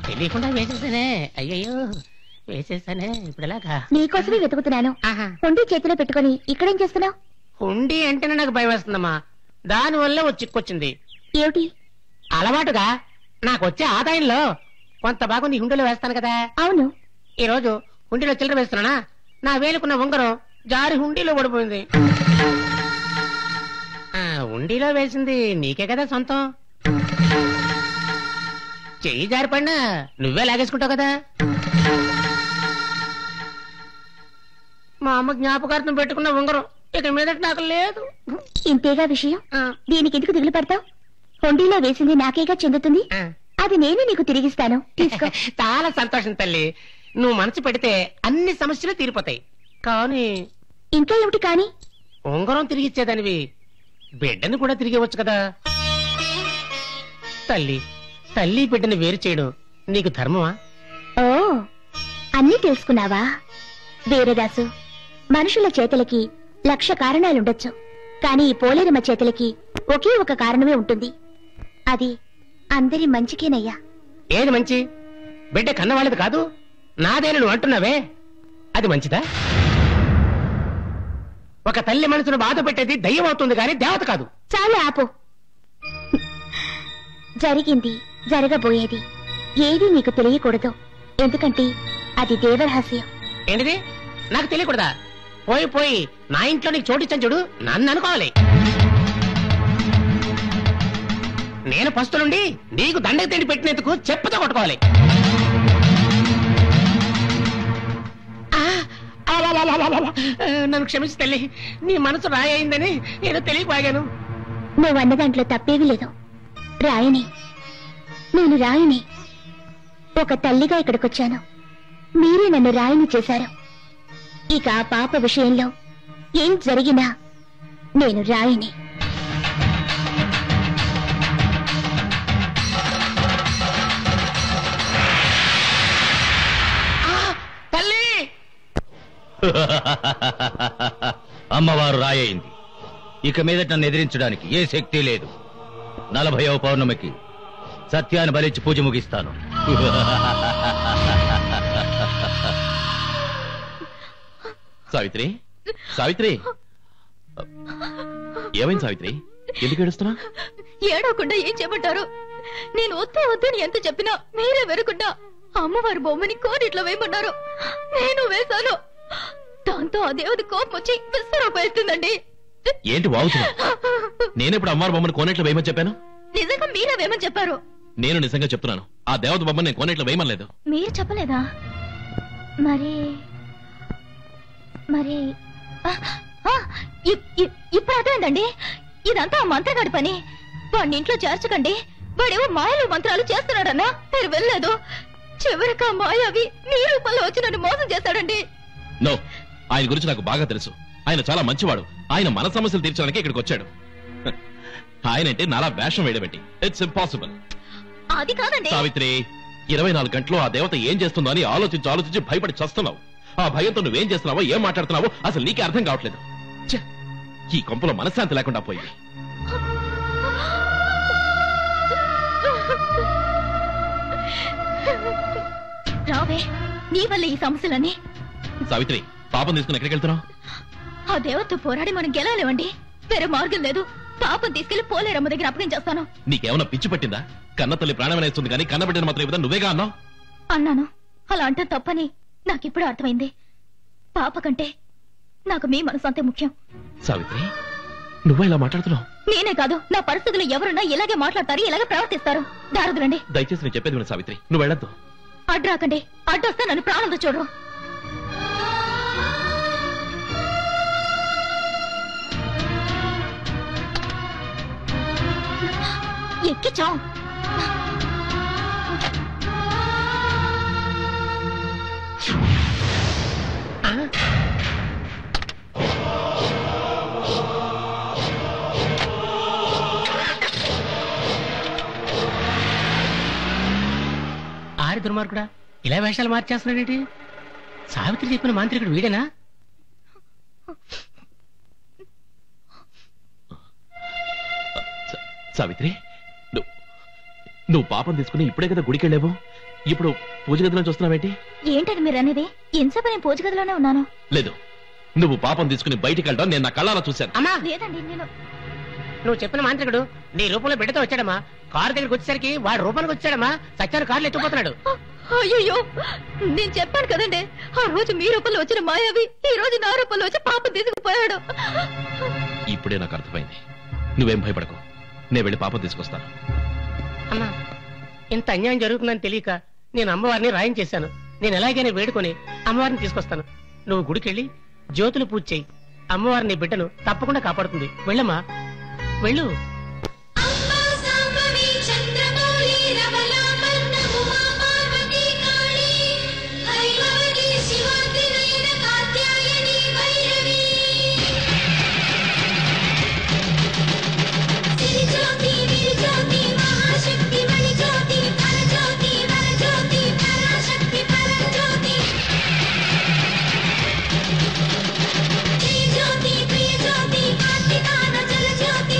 తెలియకుండా వేసేసానే. అయ్యయ్యో వేసేసానే. ఇప్పుడు ఎలాగా? నీకోసమే వెతుకుతున్నాను. హుండీ చేతిలో పెట్టుకుని ఇక్కడేం చేస్తున్నావు? హుండీ అంటేనే నాకు భయం వేస్తుందమ్మా. దానివల్ల ఓ చిక్కొచ్చింది. ఏమిటి? అలవాటుగా నాకు వచ్చే ఆదాయంలో కొంత భాగం నీ హుండీలో వేస్తాను కదా. అవును. ఈ రోజు హుండీలో చిల్లర వేస్తున్నానా, నా వేలుకున్న ఉంగరం జారి హుండీలో పడిపోయింది. హుండీలో వేసింది నీకే కదా సొంతం. చెయ్యి జారి పడినా నువ్వే లాగేసుకుంటావు కదా. మా అమ్మ జ్ఞాపకార్థం పెట్టుకున్న ఉంగరం ఇక మీదట నాకు లేదు. ఇంతేగా విషయం. దీనికి ఎందుకు దిగులు పడతావు? హుండీలో వేసింది నాకేగా చెందుతుంది. అది నేను నీకు తిరిగిస్తాను. తీసుకో. చాలా సంతోషం తల్లి. నువ్వు మనసు పెడితే అన్ని సమస్యలు తీరిపోతాయి. కానీ ఇంకా ఏమిటి? కానీ ఉంగరం తిరిగిచ్చేదానివి బిడ్డను కూడా తిరిగివచ్చు కదా. తల్లి తల్లి బిడ్డను వేరు చేయడం నీకు ధర్మమా? ఓ, అన్నీ తెలుసుకున్నావా? వీరదాసు, మనుషుల చేతులకి 1,00,000 కారణాలుండొచ్చు. కానీ ఈ పోలేరమ్మ చేతులకి ఒకే ఒక కారణమే ఉంటుంది. అది అందరి మంచికేనయ్యా. ఏది మంచి? బిడ్డ కన్నవాళ్ళది కాదు, నాదేని నువ్వు అంటున్నావే, అది మంచిదా? ఒక తల్లి మనసును బాధ పెట్టేది దయ్యం అవుతుంది కానీ దేవత కాదు. చాలా ఆపు. జరిగింది, జరగబోయేది ఏది నీకు తెలియకూడదు. ఎందుకంటే అది దేవరహస్యం. ఏంటిది? నాకు తెలియకూడదా? పోయి పోయి నా ఇంట్లో నీకు చోటిచ్చాను చూడు, నన్ను అనుకోవాలి. నేను పస్తులుండి నీకు దండకు తిండి పెట్టినందుకు చెప్పుతో కొట్టుకోవాలి. నన్ను క్షమించి తల్లి, నీ మనసు రాయి అయిందని నేను తెలియకపోయాను. నువ్వన్న దాంట్లో తప్పేవి లేదు. రాయని, నేను రాయని. ఒక తల్లిగా ఇక్కడికొచ్చాను. మీరే నన్ను రాయని చేశారు. ఇక ఆ పాప విషయంలో ఏం జరిగినా నేను రాయని. తల్లి! అమ్మవారు రాయయింది. ఇక మీదట నన్ను ఎదిరించడానికి ఏ శక్తి లేదు. 40వ పౌర్ణమికి సత్యాన్ని బలిచ్చి పూజ ముగిస్తాను. సావిత్రి, సావిత్రి, ఏమైంది సావిత్రి? ఎందుకు ఏడుస్తున్నా? ఏడవకుండా ఏం చేయమంటారు? నేను వద్దు వద్దని ఎంత చెప్పినా మీరే వెరకుండా అమ్మవారి బొమ్మని కోరిట్లో వేయమన్నారు. నేను వేశాను. దాంతో ఆ దేవత కోపం వచ్చి విస్తరూపేస్తుందండి. ఏంటి వాగుతున్నా? నేనెప్పుడు అమ్మవారి బొమ్మను కోనేట్లో వేయమని చెప్పాను? నిజంగా మీరే వేయమని చెప్పారు. నేను నిజంగా చెప్తున్నాను, ఆ దేవత బొమ్మను నేను కోనేట్లో వేయమనలేదు. మీరు చెప్పలేదా? మరి మరి ఇప్పుడు అర్థమైందండి. ఇదంతా ఆ మంత్రగాడి పని. వాడిని ఇంట్లో చేర్చకండి, వాడేవో మాయలు మంత్రాలు చేస్తున్నాడన్నా మీరు వెళ్ళలేదు. చివరికి ఆ మాయావి మీ రూపంలో వచ్చి నన్ను మోసం చేశాడండి. నో, ఆయన గురించి నాకు బాగా తెలుసు. ఆయన చాలా మంచివాడు. ఆయన మన సమస్యలు తీర్చడానికి ఇక్కడికి వచ్చాడు. ఆయనంటే నాలా వేషం వేయడబెట్టి ఇట్స్ ఇంపాసిబుల్. అది కాదండి సావిత్రి, 24 గంటలు ఆ దేవత ఏం చేస్తుందో అని ఆలోచించి భయపడి చస్తున్నావు. ఆ భయంతో నువ్వేం చేస్తున్నావో ఏం మాట్లాడుతున్నావో అసలు నీకే అర్థం కావట్లేదు. ఈ కొంపలో మనశ్శాంతి లేకుండా పోయింది. రావే, నీ వల్ల ఈ సమస్యలన్నీ. సావిత్రి, పాపం తీసుకుని ఎక్కడికి వెళ్తున్నావు? ఆ దేవతతో పోరాడి మనం గెలవలేమండి. వేరే మార్గం లేదు. పాపం తీసుకెళ్లి పోలేరమ్మ దగ్గర అప్పగించేస్తాను. నీకేమన్నా పిచ్చి పట్టిందా? కన్న తల్లి ప్రాణమనేస్తుంది కానీ కన్నబిడ్డను మాత్రం ఇవ్వదా? నువ్వేగా అన్నావు. అన్నాను. అలా అంటే తప్పని నాకిప్పుడు అర్థమైంది. పాప కంటే నాకు మీ మనసు అంతే ముఖ్యం. సావిత్రి, నువ్వా ఇలా మాట్లాడుతున్నావు? నేనే కాదు, నా పరిస్థితులు ఎవరున్నా ఇలాగే మాట్లాడతారు, ఇలాగే ప్రవర్తిస్తారు. దారుదులండి. దయచేసి నేను చెప్పేది విను సావిత్రి, నువ్వు వెళ్ళొద్దు. అడ్రాకండి. అడ్డొస్తే నన్ను ప్రాణంతో చూడరు. ఎక్కిచాం. ఆరి దుర్మార్గుడా, ఇలా వేషాలు మార్చేస్తున్నాడేంటి? సావిత్రి చెప్పిన మాంత్రికుడు వీడేనా? సావిత్రి, నువ్వు పాపం తీసుకుని ఇప్పుడే కదా గుడికి వెళ్ళావు. ఇప్పుడు పూజ గదిలోంచి వస్తున్నావేంటి? ఏంటని మీరు అనేది? ఎంతసేపు నేను పూజ గదిలోనే ఉన్నాను. లేదు, నువ్వు పాపం తీసుకుని బయటికి వెళ్ళడం నేను నా కళ్ళారా చూశాను. అమ్మా, లేదండి, నేను నువ్వు చెప్పిన మాంత్రికుడు నీ రూపంలో బిడ్డతో వచ్చాడమ్మా. కారు దగ్గరికి వచ్చేసరికి వాడు రూపానికి వచ్చాడమ్మా. సత్యాన్ని కారులో ఎత్తుకుపోతున్నాడు. అయ్యో, నేను చెప్పాను కదండి, ఆ రోజు మీ రూపంలో వచ్చిన మాయావి ఈ రోజు నా రూపంలో వచ్చి పాపం తీసుకుపోయాడు. ఇప్పుడే నాకు అర్థమైంది. నువ్వేం భయపడకు, నేను వెళ్ళి పాపం తీసుకొస్తాను. అమ్మా, ఇంత అన్యాయం జరుగుతుందని తెలియక నేను అమ్మవారిని రాయించేశాను. నేను ఎలాగైనా వేడుకొని అమ్మవారిని తీసుకొస్తాను. నువ్వు గుడికెళ్ళి జ్యోతులు పూజ చేయి. అమ్మవారిని బిడ్డను తప్పకుండా కాపాడుతుంది. వెళ్ళమ్మా, వెళ్ళు. జ్యోతి ప్రియ జ్యోతి కార్తికాన జల జ్యోతి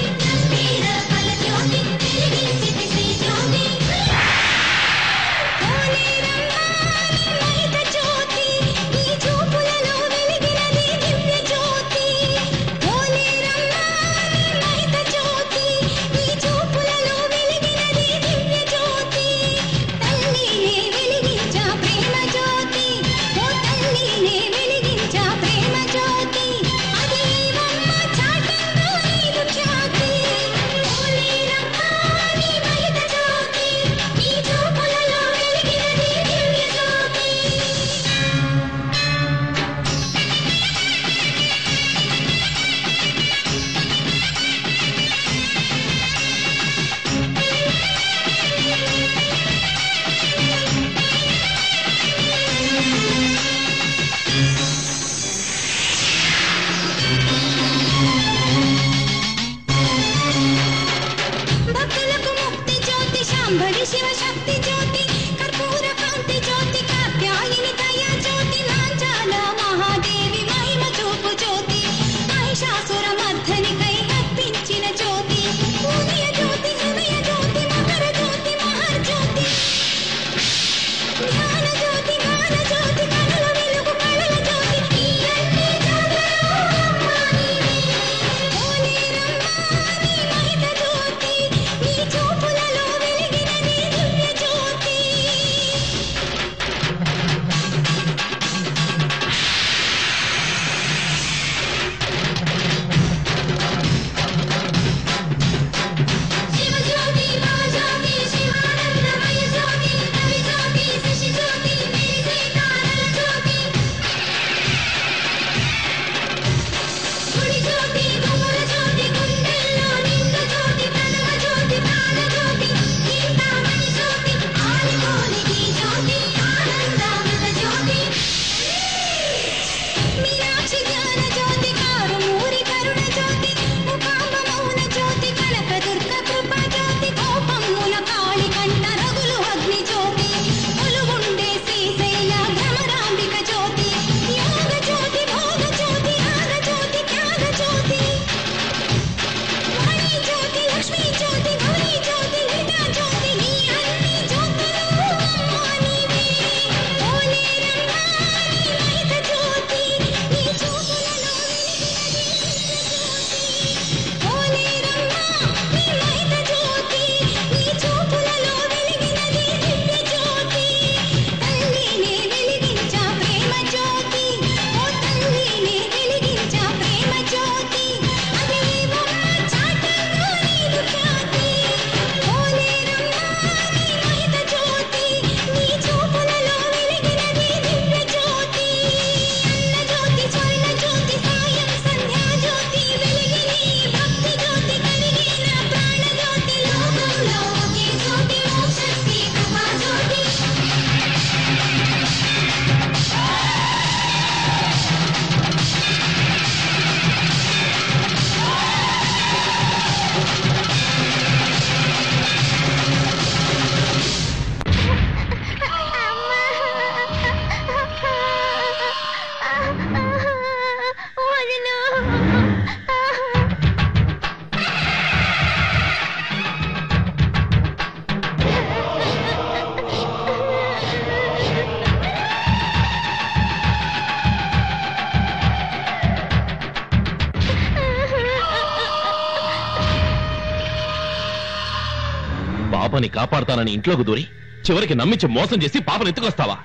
పాపని కాపాడుతానని ఇంట్లోకి దూరి చివరికి నమ్మించి మోసం చేసి పాపను ఎత్తుకొస్తావా?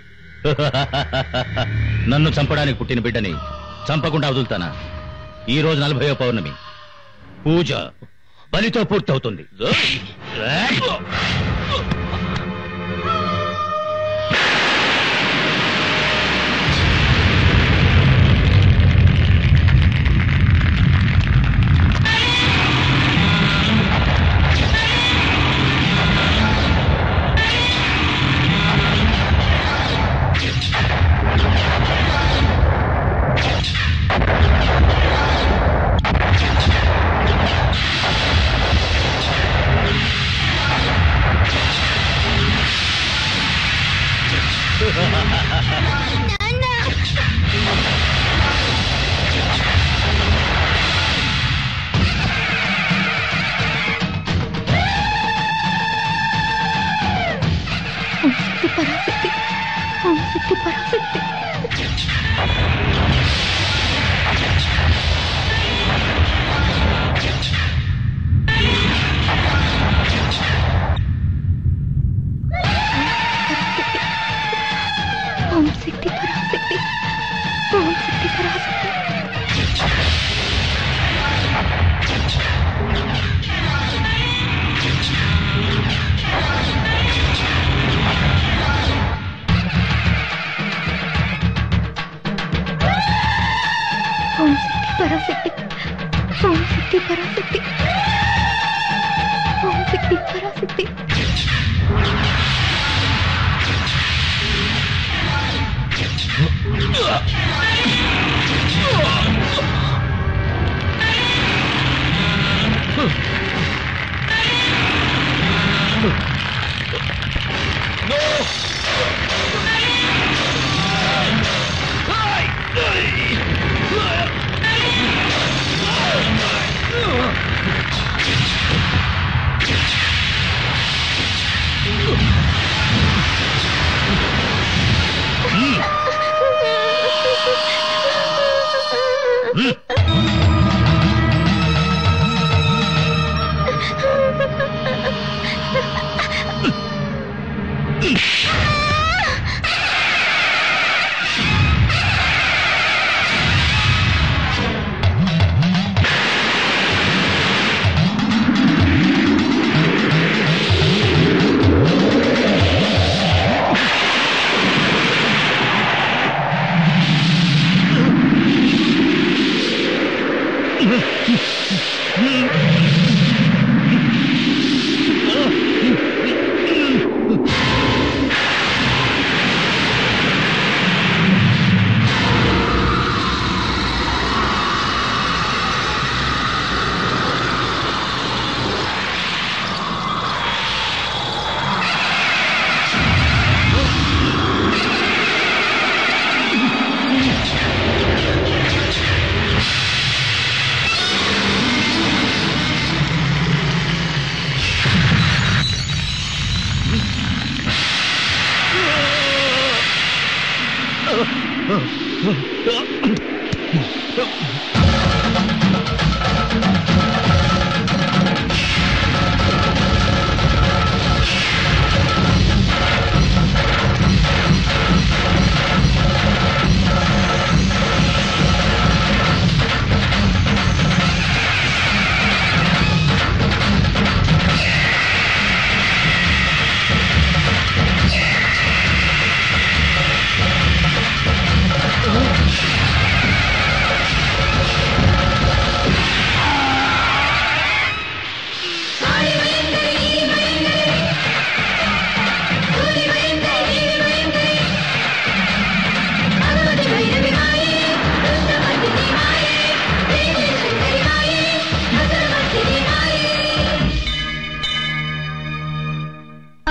నన్ను చంపడానికి పుట్టిన బిడ్డని చంపకుండా వదులుతానా? ఈ రోజు 40వ పౌర్ణమి, పూజ బలితో పూర్తవుతుంది.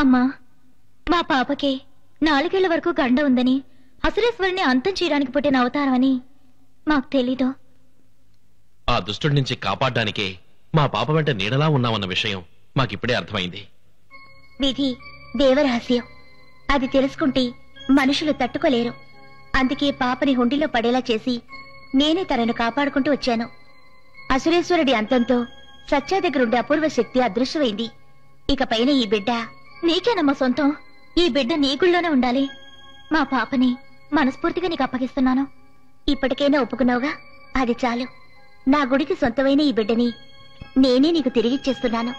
అమ్మా, మా పాపకి 4 ఏళ్ల వరకు గండ ఉందని, అసురేశ్వరుని అంతం చేయడానికి పుట్టిన అవతారం అని మాకు తెలీదు. ఆ దుష్టుడి నుంచి కాపాడడానికే మా పాప వెంట నీడలా ఉన్నామన్న విషయం మాకిప్పుడే అర్థమైంది. విధి దేవరహస్యం, అది తెలుసుకుంటే మనుషులు తట్టుకోలేరు. అందుకే పాపని హుండీలో పడేలా చేసి నేనే తనను కాపాడుకుంటూ వచ్చాను. అసురేశ్వరుడి అంతంతో సత్య దగ్గరుండే అపూర్వ శక్తి అదృశ్యమైంది. ఇక పైన ఈ బిడ్డ నీకేనమ్మా సొంతం. ఈ బిడ్డ నీ గుళ్ళోనే ఉండాలి. మా పాపని మనస్ఫూర్తిగా నీకు అప్పగిస్తున్నాను. ఇప్పటికైనా ఒప్పుకున్నావుగా, అది చాలు. నా గుడికి సొంతమైన ఈ బిడ్డని నేనే నీకు తిరిగిచ్చేస్తున్నాను.